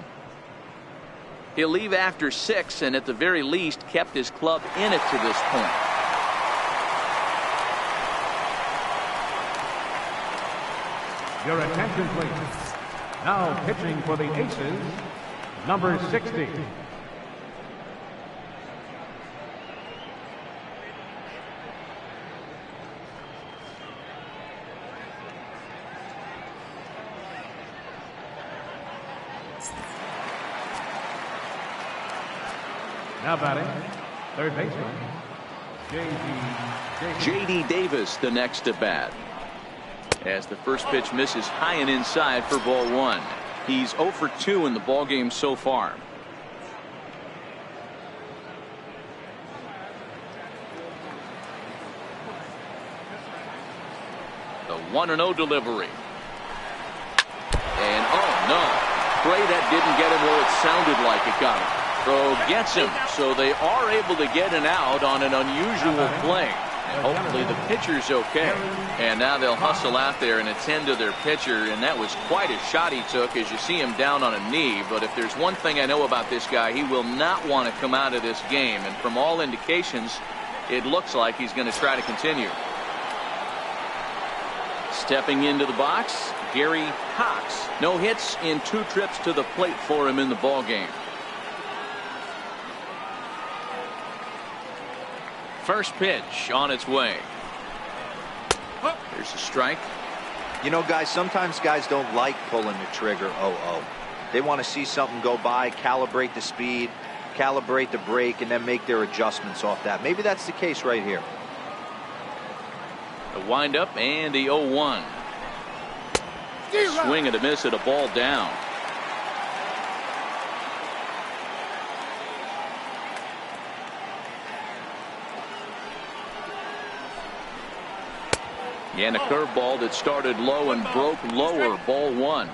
He'll leave after 6, and at the very least kept his club in it to this point. Your attention, please. Now pitching for the Aces, number 60. Now batting, third baseman, J.D. Davis, the next at bat. As the first pitch misses high and inside for ball 1. He's 0 for 2 in the ball game so far. The 1-0 delivery. And oh no, pray that didn't get him where it sounded like it got him. Throw gets him, so they are able to get an out on an unusual play. And hopefully the pitcher's okay. And now they'll hustle out there and attend to their pitcher, and that was quite a shot he took, as you see him down on a knee. But if there's one thing I know about this guy, he will not want to come out of this game. And from all indications, it looks like he's going to try to continue. Stepping into the box, Gary Cox. No hits in 2 trips to the plate for him in the ball game. First pitch on its way. There's a strike. You know, guys, sometimes guys don't like pulling the trigger 0-0. They want to see something go by, calibrate the speed, calibrate the brake, and then make their adjustments off that. Maybe that's the case right here. The windup and the 0-1. Swing and a miss at a ball down. And a curveball that started low and broke lower, ball 1.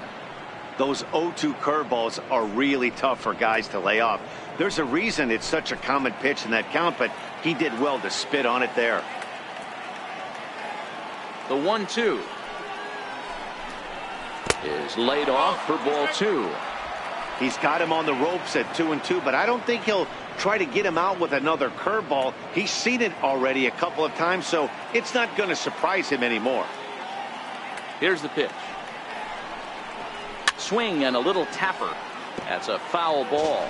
Those 0-2 curveballs are really tough for guys to lay off. There's a reason it's such a common pitch in that count, but he did well to spit on it there. The 1-2 is laid off for ball 2. He's got him on the ropes at 2-2, but I don't think he'll try to get him out with another curveball. He's seen it already a couple of times, so it's not going to surprise him anymore. Here's the pitch. Swing and a little tapper. That's a foul ball.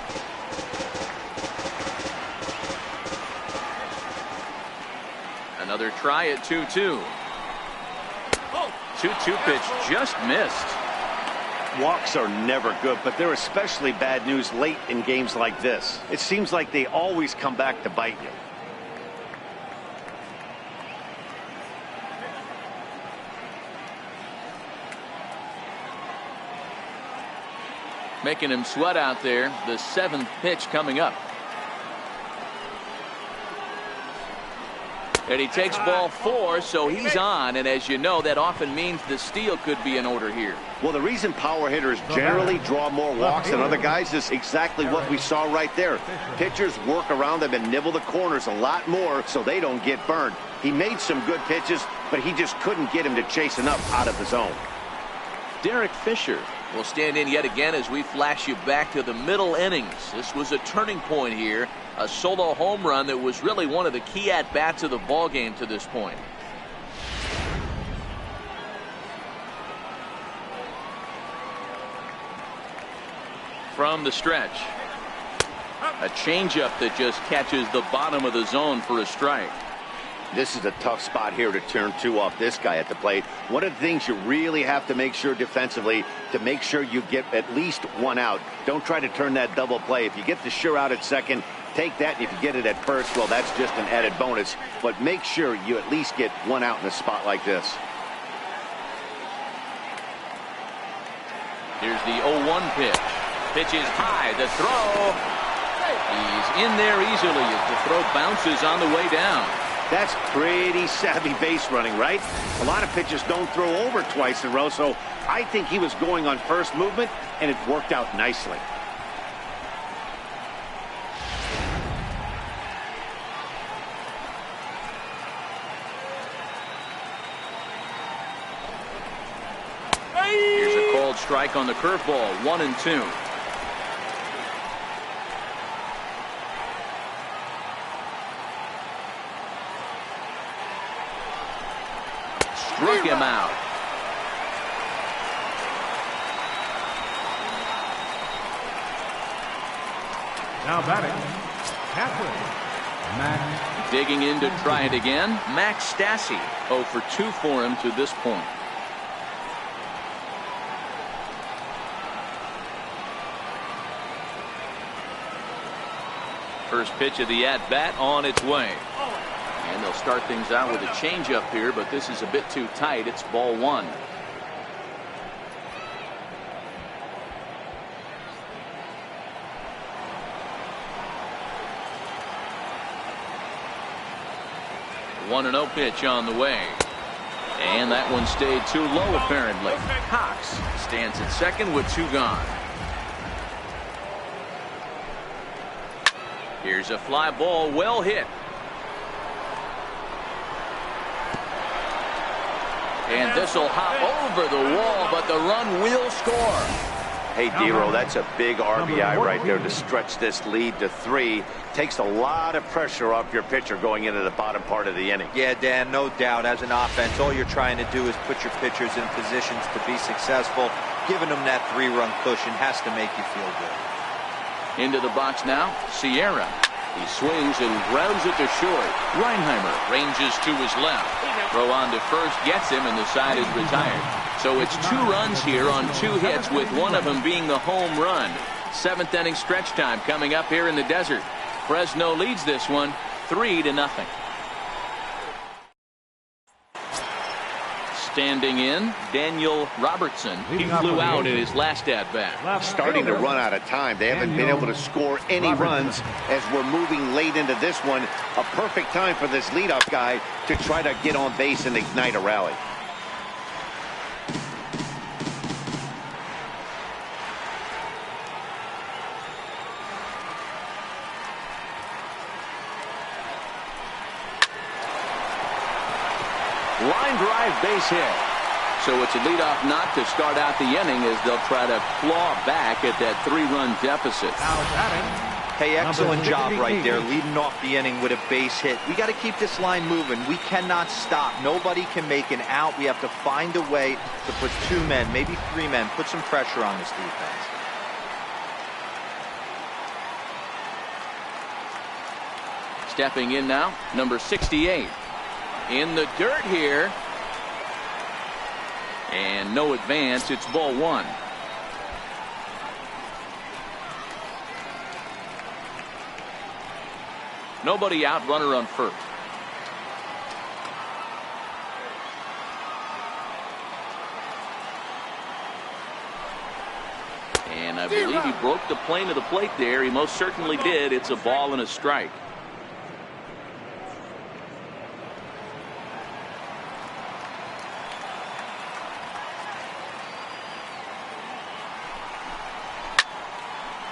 Another try at 2-2. 2-2 pitch just missed. Walks are never good, but they're especially bad news late in games like this. It seems like they always come back to bite you. Making him sweat out there. The 7th pitch coming up. And he takes ball 4, so he's on. And as you know, that often means the steal could be in order here. Well, the reason power hitters generally draw more walks than other guys is exactly what we saw right there. Pitchers work around them and nibble the corners a lot more so they don't get burned. He made some good pitches, but he just couldn't get him to chase enough out of the zone. Derek Fisher will stand in yet again as we flash you back to the middle innings. This was a turning point here. A solo home run that was really one of the key at-bats of the ball game to this point. From the stretch. A changeup that just catches the bottom of the zone for a strike. This is a tough spot here to turn 2 off this guy at the plate. One of the things you really have to make sure defensively to make sure you get at least 1 out. Don't try to turn that double play. If you get the sure out at second, take that. And if you get it at first, well, that's just an added bonus. But make sure you at least get 1 out in a spot like this. Here's the 0-1 pitch. Pitch is high. The throw. He's in there easily as the throw bounces on the way down. That's pretty savvy base running, right? A lot of pitchers don't throw over twice in a row, so I think he was going on first movement, and it worked out nicely. Here's a called strike on the curveball. 1-2. Struck him out. Now batting, halfway, Max. Digging in to try it again. Max Stassi. 0 for 2 for him to this point. First pitch of the at-bat on its way. And they'll start things out with a changeup here, but this is a bit too tight. It's ball 1. The 1-0 pitch on the way. And that one stayed too low, apparently. Cox stands at second with 2 gone. Here's a fly ball, well hit. And this will hop over the wall, but the run will score. Hey, Dero, that's a big RBI right there to stretch this lead to 3. Takes a lot of pressure off your pitcher going into the bottom part of the inning. Yeah, Dan, no doubt. As an offense, all you're trying to do is put your pitchers in positions to be successful. Giving them that 3-run cushion has to make you feel good. Into the box now, Sierra. He swings and grounds it to short. Reinheimer ranges to his left. Throw on to first, gets him, and the side is retired. So it's 2 runs here on 2 hits, with one of them being the home run. 7th inning stretch time coming up here in the desert. Fresno leads this one 3-0. Standing in, Daniel Robertson. He flew out in his last at-bat. Starting to run out of time. They haven't been able to score any runs as we're moving late into this one. A perfect time for this leadoff guy to try to get on base and ignite a rally. Line drive, base hit. So it's a leadoff knock to start out the inning as they'll try to claw back at that 3-run deficit. Hey, excellent job right there, leading off the inning with a base hit. We got to keep this line moving. We cannot stop. Nobody can make an out. We have to find a way to put 2 men, maybe 3 men, put some pressure on this defense. Stepping in now, number 68. In the dirt here. And no advance. It's ball 1. Nobody out, runner on first. And I believe he broke the plane of the plate there. He most certainly did. It's a ball and a strike.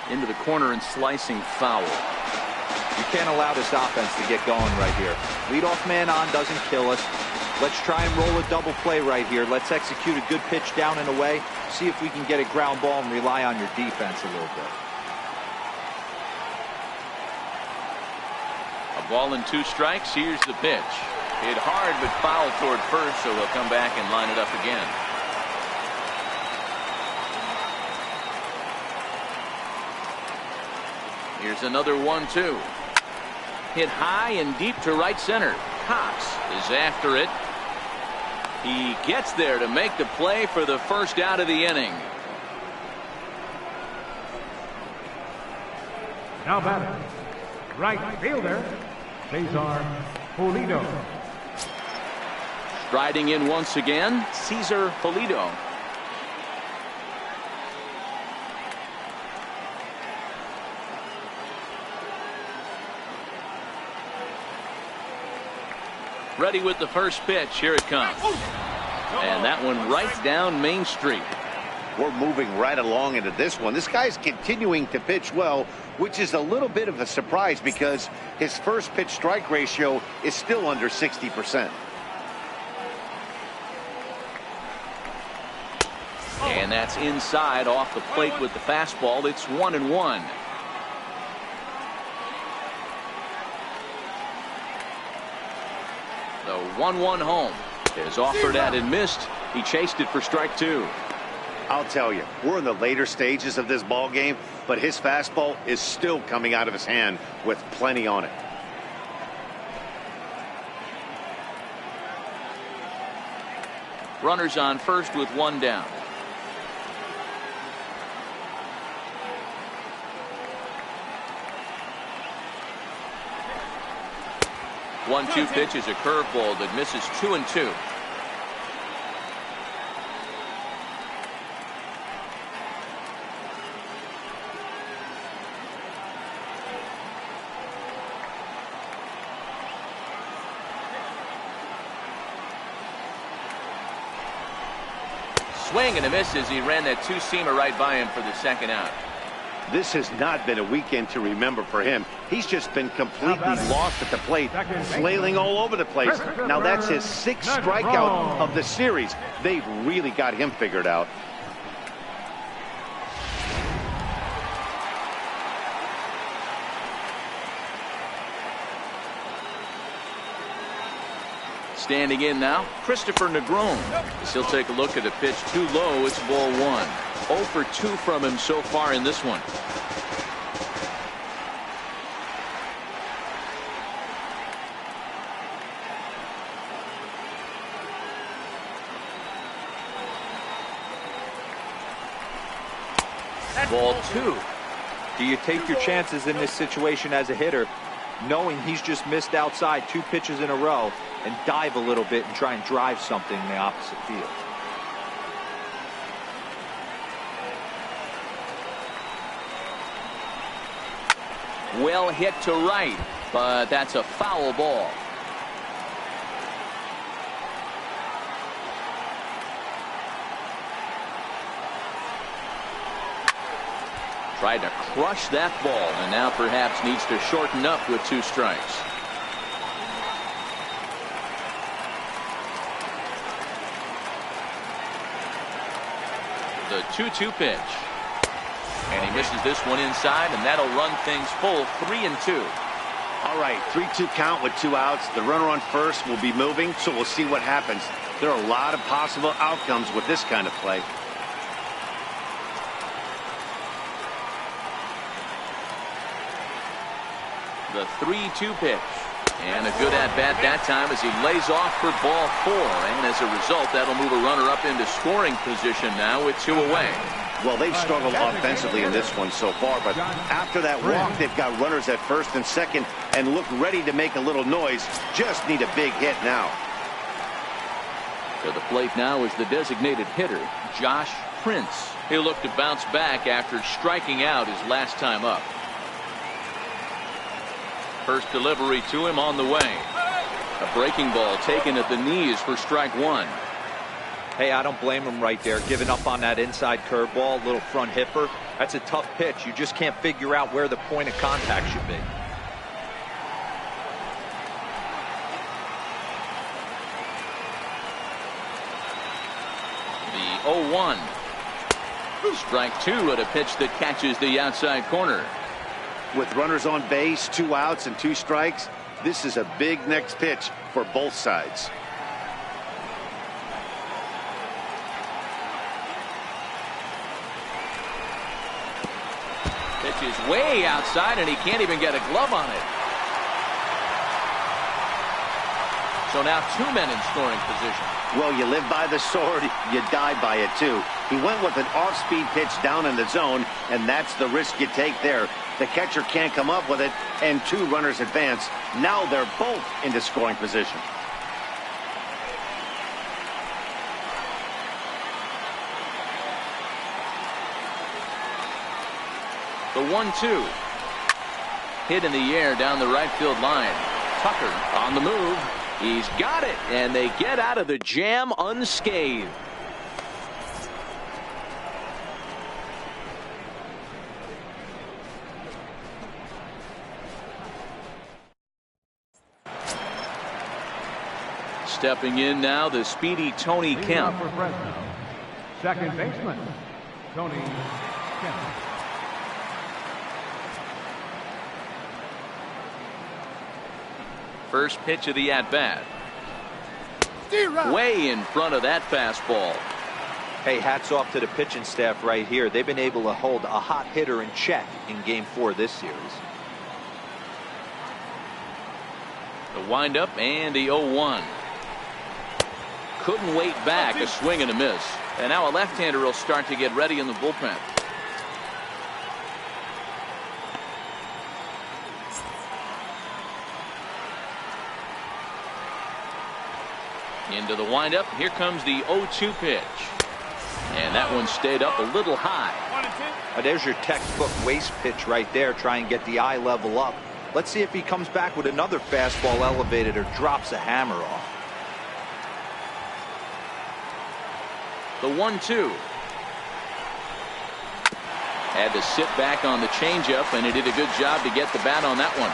Into the corner and slicing foul. You can't allow this offense to get going right here. Leadoff man on doesn't kill us. Let's try and roll a double play right here. Let's execute a good pitch down and away. See if we can get a ground ball and rely on your defense a little bit. A ball and 2 strikes. Here's the pitch. Hit hard but foul toward first, so he'll come back and line it up again. Here's another 1-2. Hit high and deep to right center. Cox is after it. He gets there to make the play for the first out of the inning. Now batting, right fielder, Cesar Pulido. Striding in once again, Cesar Pulido. Ready with the first pitch. Here it comes. And that one right down Main Street. We're moving right along into this one. This guy's continuing to pitch well, which is a little bit of a surprise because his first pitch strike ratio is still under 60%. And that's inside off the plate with the fastball. It's 1-1. The 1-1 home is offered at and missed. He chased it for strike 2. I'll tell you, we're in the later stages of this ball game, but his fastball is still coming out of his hand with plenty on it. Runners on first with 1 down. One-two pitch is a curveball that misses 2-2. Swing and a miss as he ran that 2-seamer right by him for the second out. This has not been a weekend to remember for him. He's just been completely lost at the plate, flailing all over the place. Now that's his 6th strikeout of the series. They've really got him figured out. Standing in now, Christopher Negron. As he'll take a look at a pitch too low. It's ball 1. 0 for 2 from him so far in this one. Ball 2. Do you take your chances in this situation as a hitter, knowing he's just missed outside 2 pitches in a row, and dive a little bit and try and drive something in the opposite field? Well hit to right, but that's a foul ball. Tried to crush that ball, and now perhaps needs to shorten up with 2 strikes. The 2-2 pitch. And he misses this one inside, and that'll run things full. 3-2. All right, 3-2 count with 2 outs. The runner on first will be moving, so we'll see what happens. There are a lot of possible outcomes with this kind of play. The 3-2 pitch. And a good at-bat that time as he lays off for ball 4. And as a result, that'll move a runner up into scoring position now with 2 away. Well, they've struggled offensively in this one so far, but after that walk, they've got runners at first and second and look ready to make a little noise. Just need a big hit now. To the plate now is the designated hitter, Josh Prince. He'll look to bounce back after striking out his last time up. First delivery to him on the way. A breaking ball taken at the knees for strike one. Hey, I don't blame him right there. Giving up on that inside curveball, little front hipper. That's a tough pitch. You just can't figure out where the point of contact should be. The 0-1. Strike two at a pitch that catches the outside corner. With runners on base, 2 outs and 2 strikes, this is a big next pitch for both sides. Pitch is way outside and he can't even get a glove on it. So now 2 men in scoring position. Well, you live by the sword, you die by it too. He went with an off-speed pitch down in the zone, and that's the risk you take there. The catcher can't come up with it, and 2 runners advance. Now they're both into scoring position. The 1-2. Hit in the air down the right field line. Tucker on the move. He's got it, and they get out of the jam unscathed. Stepping in now, the speedy Tony Kemp. For Fresno, second baseman, Tony Kemp. First pitch of the at-bat. Way in front of that fastball. Hey, hats off to the pitching staff right here. They've been able to hold a hot hitter in check in Game 4 this series. The windup and the 0-1. Couldn't wait back. A swing and a miss. And now a left-hander will start to get ready in the bullpen. Into the windup. Here comes the 0-2 pitch. And that one stayed up a little high. There's your textbook waste pitch right there. Try and get the eye level up. Let's see if he comes back with another fastball elevated or drops a hammer off. The 1-2. Had to sit back on the changeup, and he did a good job to get the bat on that one.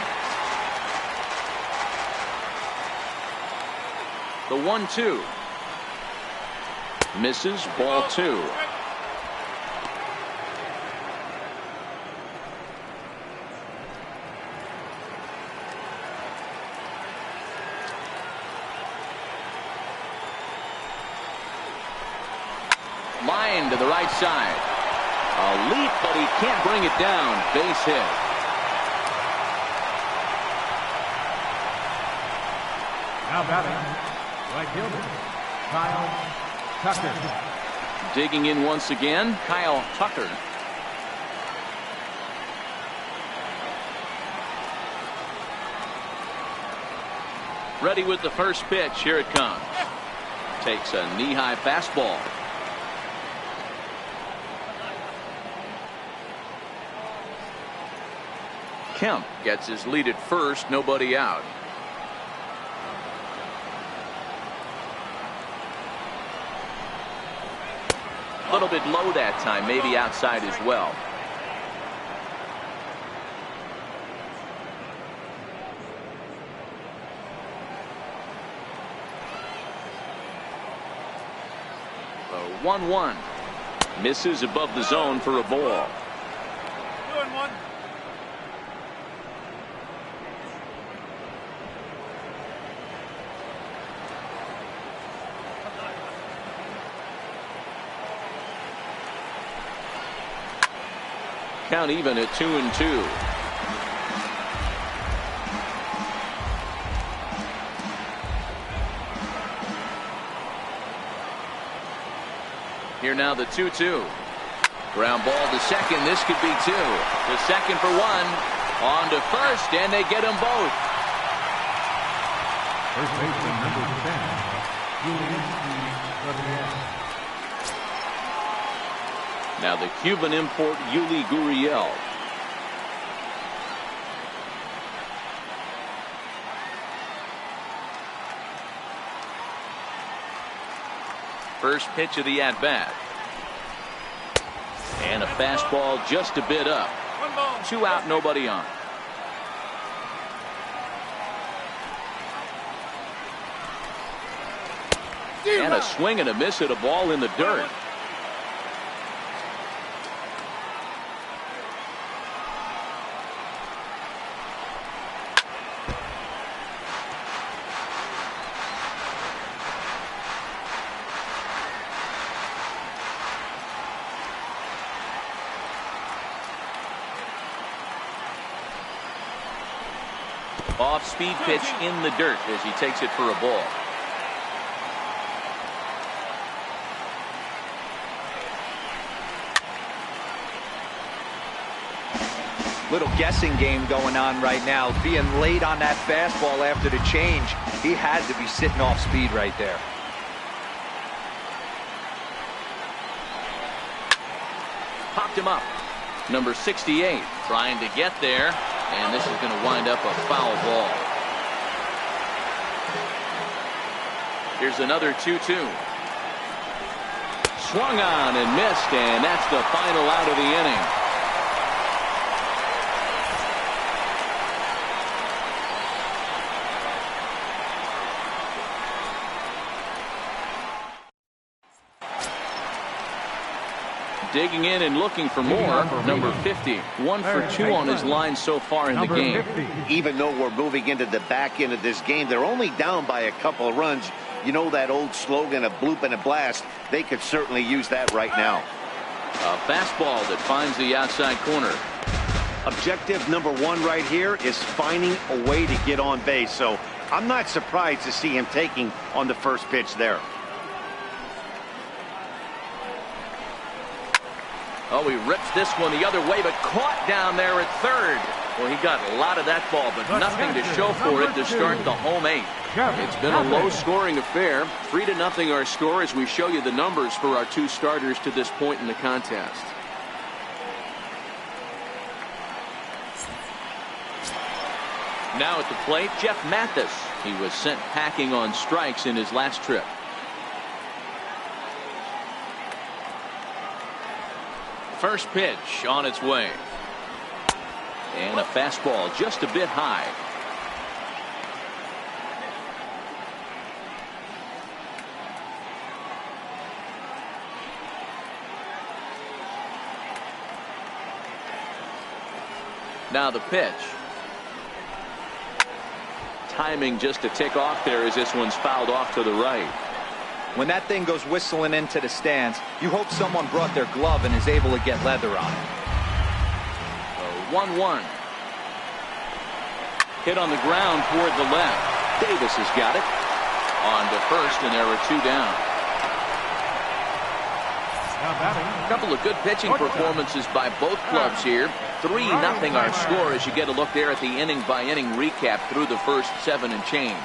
The 1-2. Misses, ball 2. Line to the right side. A leap, but he can't bring it down. Base hit. Now batting, right fielder, Kyle Tucker. Digging in once again, Kyle Tucker. Ready with the first pitch. Here it comes. Takes a knee-high fastball. Kemp gets his lead at first, nobody out. A little bit low that time, maybe outside as well. The 1-1 misses above the zone for a ball. 2-1. Count even at 2-2. Here now the 2-2. Ground ball to second. This could be 2. To second for 1. On to first, and they get them both. First baseman number 10, Julian Rodriguez. Now the Cuban import Yuli Gurriel. First pitch of the at-bat. And a fastball just a bit up. 2 out, nobody on. And a swing and a miss at a ball in the dirt. Off-speed pitch in the dirt as he takes it for a ball. Little guessing game going on right now. Being late on that fastball after the change. He had to be sitting off speed right there. Popped him up. Number 68 trying to get there. And this is going to wind up a foul ball. Here's another 2-2. Swung on and missed, and that's the final out of the inning. Digging in and looking for more. Number 50. 1 for 2 on his line so far in the game. Even though we're moving into the back end of this game, they're only down by a couple of runs. You know that old slogan of bloop and a blast. They could certainly use that right now. A fastball that finds the outside corner. Objective number 1 right here is finding a way to get on base. So I'm not surprised to see him taking on the first pitch there. Oh, he rips this one the other way, but caught down there at third. Well, he got a lot of that ball, but nothing to show for it to start the home 8. It's been a low-scoring affair. 3-0 our score as we show you the numbers for our 2 starters to this point in the contest. Now at the plate, Jeff Mathis. He was sent packing on strikes in his last trip. First pitch on its way. And a fastball just a bit high. Now the pitch. Timing just a tick off there as this one's fouled off to the right. When that thing goes whistling into the stands, you hope someone brought their glove and is able to get leather on it. 1-1. Hit on the ground toward the left. Davis has got it. On to first, and there are 2 down. A couple of good pitching performances by both clubs here. 3-0 our score as you get a look there at the inning-by-inning recap through the first 7 and change.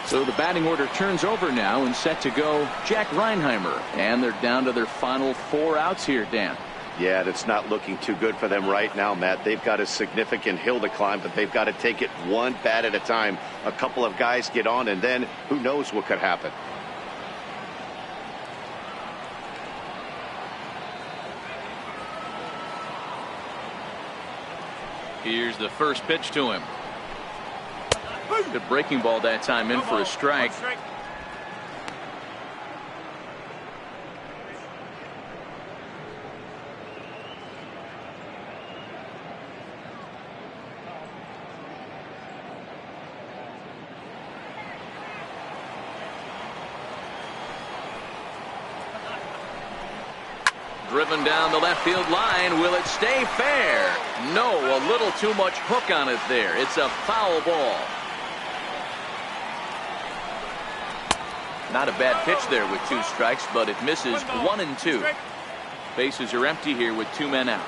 So the batting order turns over now and set to go Jack Reinheimer. And they're down to their final 4 outs here, Dan. Yeah, that's not looking too good for them right now, Matt. They've got a significant hill to climb, but they've got to take it one bat at a time. A couple of guys get on, and then who knows what could happen. Here's the first pitch to him. Good breaking ball that time, in for a strike. Driven down the left field line. Will it stay fair? No, a little too much hook on it there. It's a foul ball. Not a bad pitch there with 2 strikes, but it misses 1 and 2. Bases are empty here with 2 men out.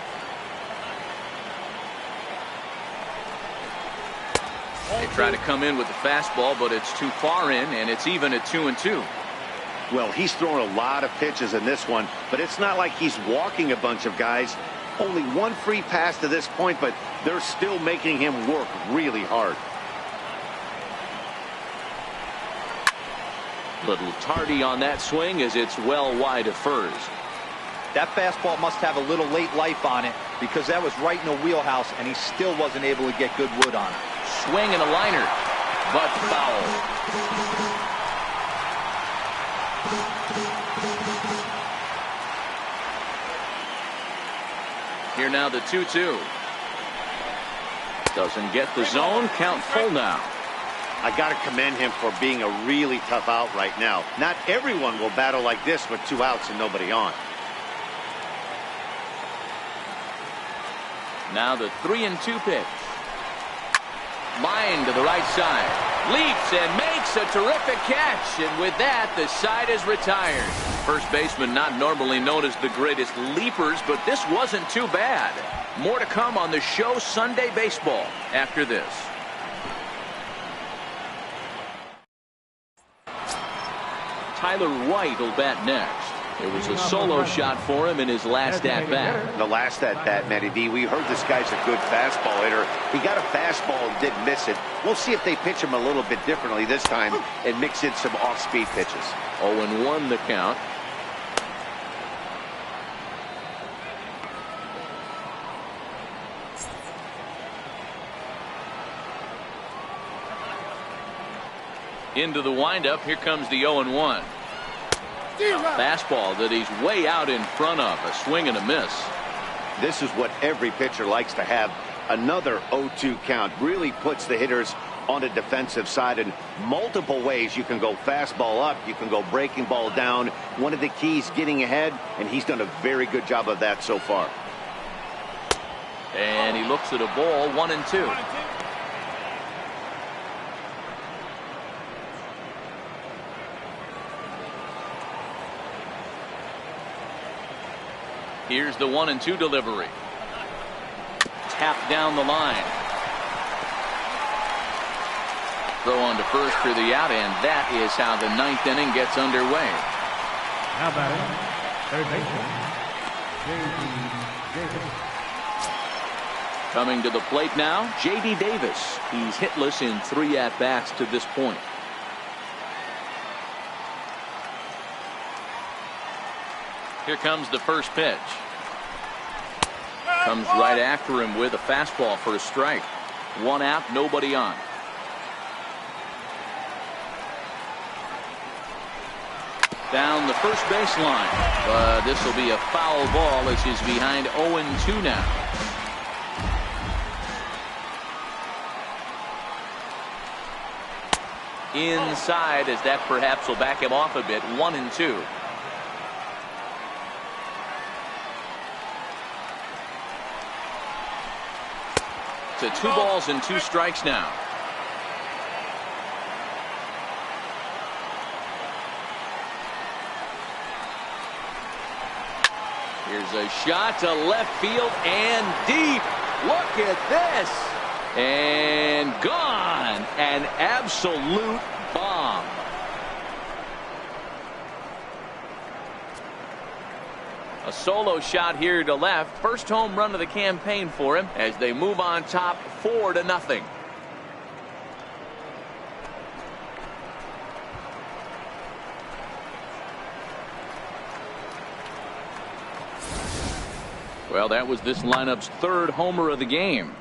They try to come in with the fastball, but it's too far in, and it's even at 2-2. Well, he's throwing a lot of pitches in this one, but it's not like he's walking a bunch of guys. Only one free pass to this point, but they're still making him work really hard. Little tardy on that swing as it's well wide of first. That fastball must have a little late life on it because that was right in the wheelhouse, and he still wasn't able to get good wood on it. Swing and a liner, but foul. Here now the 2-2. Doesn't get the zone. Count full now. I got to commend him for being a really tough out right now. Not everyone will battle like this with 2 outs and nobody on. Now the 3-2 pitch. Line to the right side. Leaps and makes a terrific catch. And with that, the side is retired. First baseman not normally known as the greatest leapers, but this wasn't too bad. More to come on the show Sunday Baseball after this. Tyler White will bat next. It was a solo shot for him in his last at-bat. The last at-bat, Matty D, we heard this guy's a good fastball hitter. He got a fastball and didn't miss it. We'll see if they pitch him a little bit differently this time and mix in some off-speed pitches. 0-1 the count. Into the windup. Here comes the 0-1. Fastball that he's way out in front of. A swing and a miss. This is what every pitcher likes to have. Another 0-2 count really puts the hitters on the defensive side in multiple ways. You can go fastball up. You can go breaking ball down. One of the keys, getting ahead, and he's done a very good job of that so far. And he looks at a ball. 1-2. Here's the 1-2 delivery. Tapped down the line. Throw on to first for the out, and that is how the 9th inning gets underway. Now batting, third baseman, J.D. Davis. Coming to the plate now, J.D. Davis. He's hitless in 3 at-bats to this point. Here comes the first pitch. Comes right after him with a fastball for a strike. 1 out, nobody on. Down the first baseline. But this will be a foul ball as he's behind 0-2 now. Inside, as that perhaps will back him off a bit. 1-2. To 2 balls and 2 strikes now. Here's a shot to left field and deep. Look at this. And gone. An absolute bomb. A solo shot here to left. First home run of the campaign for him as they move on top 4-0. Well, that was this lineup's 3rd homer of the game.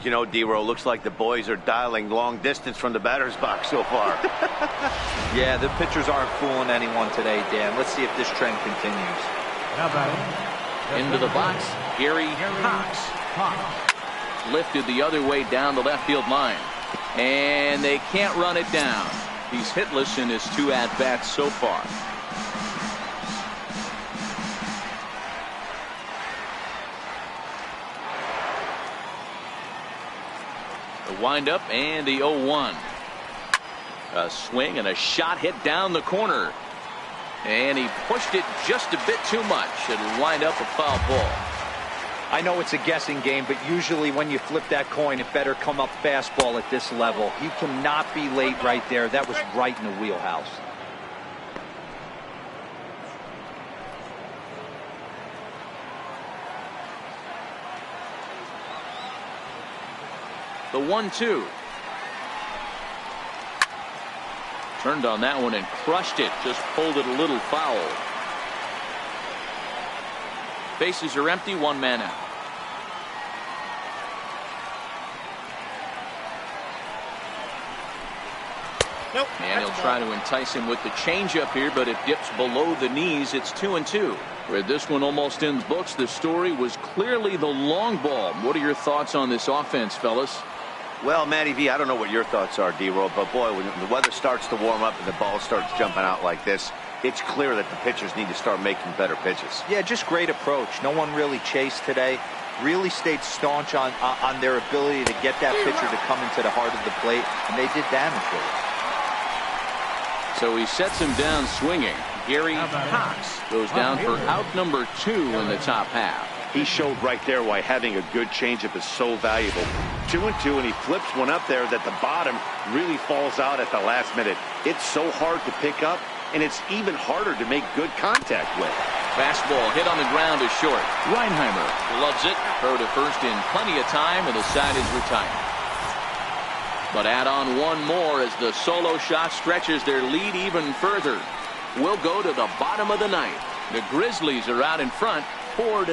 You know, D-Row, looks like the boys are dialing long distance from the batter's box so far. Yeah, the pitchers aren't fooling anyone today, Dan. Let's see if this trend continues. Now batting, Into the box, Gary Cox. Lifted the other way down the left field line. And they can't run it down. He's hitless in his 2 at-bats so far. The windup and the 0-1. A swing and a shot hit down the corner. And he pushed it just a bit too much. It'll wind up a foul ball. I know it's a guessing game, but usually when you flip that coin, it better come up fastball at this level. He cannot be late right there. That was right in the wheelhouse. The 1-2. Turned on that one and crushed it. Just pulled it a little foul. Bases are empty, one man out. Nope. And he'll try to entice him with the changeup here, but it dips below the knees. It's 2-2. With this one almost in the books, the story was clearly the long ball. What are your thoughts on this offense, fellas? Well, Matty V, I don't know what your thoughts are, D-Roll, but boy, when the weather starts to warm up and the ball starts jumping out like this, it's clear that the pitchers need to start making better pitches. Yeah, just great approach. No one really chased today. Really stayed staunch on their ability to get that pitcher to come into the heart of the plate, and they did damage with it. So he sets him down swinging. Gary Cox goes down for out number 2 in the top half. He showed right there why having a good changeup is so valuable. 2-2, and he flips one up there that the bottom really falls out at the last minute. It's so hard to pick up, and it's even harder to make good contact with. Fastball hit on the ground is short. Reinheimer loves it. Throw to first in plenty of time, and the side is retired. But add on one more as the solo shot stretches their lead even further. We'll go to the bottom of the ninth. The Grizzlies are out in front, 4-0.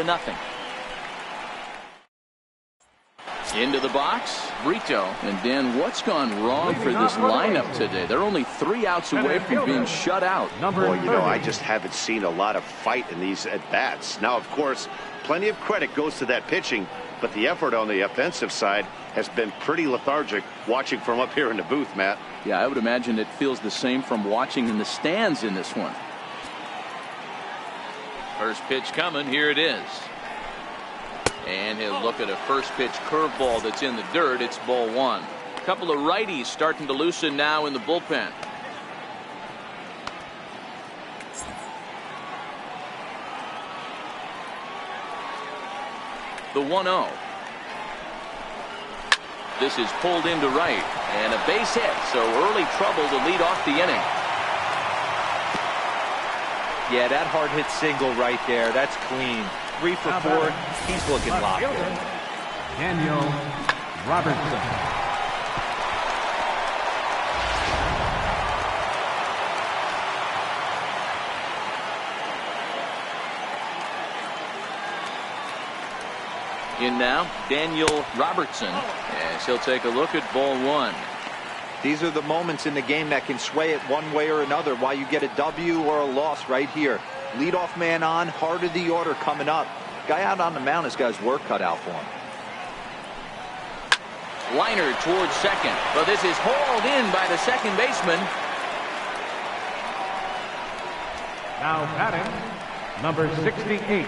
Into the box, Brito. And Dan, what's gone wrong for this lineup today? They're only 3 outs away from being shut out. Boy, you know, I just haven't seen a lot of fight in these at-bats. Now, of course, plenty of credit goes to that pitching, but the effort on the offensive side has been pretty lethargic watching from up here in the booth, Matt. Yeah, I would imagine it feels the same from watching in the stands in this one. First pitch coming, here it is. And he'll look at a first pitch curveball that's in the dirt. It's ball 1. A couple of righties starting to loosen now in the bullpen. The 1-0. This is pulled into right, and a base hit, so early trouble to lead off the inning. Yeah, that hard hit single right there. That's clean. 3 for 4. He's looking locked in. Daniel Robertson. In now, Daniel Robertson, as he'll take a look at ball 1. These are the moments in the game that can sway it one way or another, why you get a W or a loss right here. Leadoff man on, heart of the order coming up. Guy out on the mound has got his work cut out for him. Liner towards second, but this is hauled in by the second baseman. Now batting, number 68.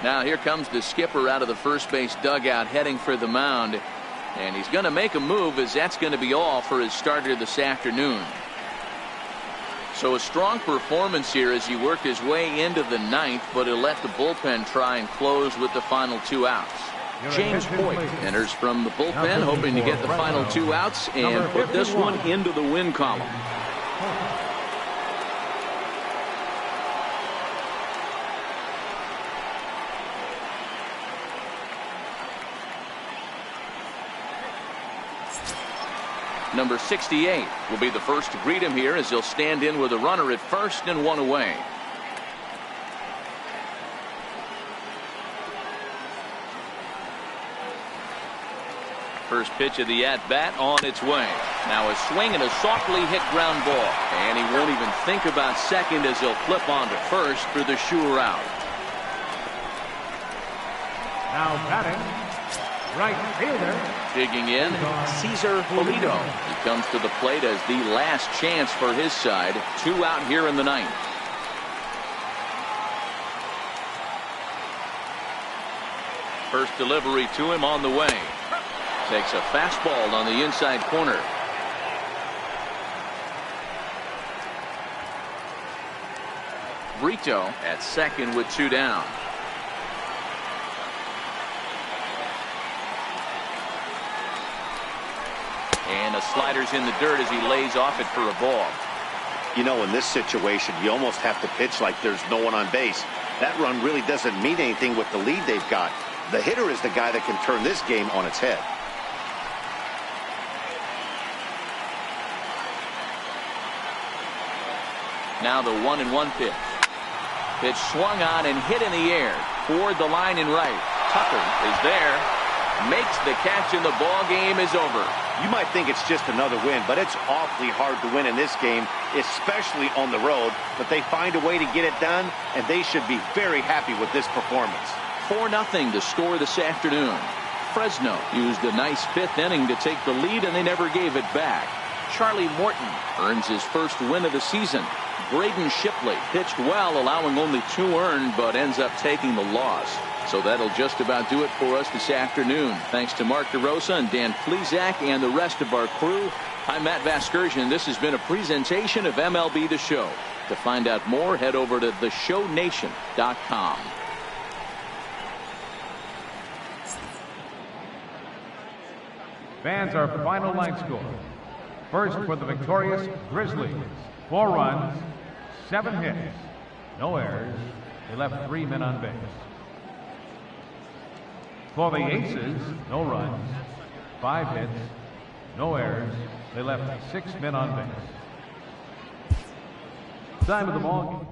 Now here comes the skipper out of the first base dugout heading for the mound. And he's going to make a move, as that's going to be all for his starter this afternoon. So a strong performance here as he worked his way into the ninth, but he'll let the bullpen try and close with the final 2 outs. James Hoyt enters from the bullpen, hoping to get the final 2 outs and put this one into the win column. Number 68 will be the first to greet him here, as he'll stand in with a runner at first and 1 away. First pitch of the at-bat on its way. Now a swing and a softly hit ground ball. And he won't even think about second as he'll flip on to first for the sure out. Now batting, right fielder. Digging in, Cesar Polito. He comes to the plate as the last chance for his side. 2 out here in the ninth. First delivery to him on the way. Takes a fastball on the inside corner. Brito at second with 2 down. And the slider's in the dirt as he lays off it for a ball. You know, in this situation, you almost have to pitch like there's no one on base. That run really doesn't mean anything with the lead they've got. The hitter is the guy that can turn this game on its head. Now the 1-1 pitch. Pitch swung on and hit in the air. Toward the line and right. Tucker is there. Makes the catch and the ball game is over. You might think it's just another win, but it's awfully hard to win in this game, especially on the road. But they find a way to get it done, and they should be very happy with this performance. 4-0 to score this afternoon. Fresno used a nice 5th inning to take the lead, and they never gave it back. Charlie Morton earns his first win of the season. Braden Shipley pitched well, allowing only 2 earned, but ends up taking the loss. So that'll just about do it for us this afternoon. Thanks to Mark DeRosa and Dan Plezak and the rest of our crew. I'm Matt Vasgersian. This has been a presentation of MLB The Show. To find out more, head over to theshownation.com. Fans, our final line score. First for the victorious Grizzlies. 4 runs, 7 hits, no errors. They left 3 men on base. For the Aces, no runs, 5 hits, no errors. They left 6 men on base. Time of the ball game.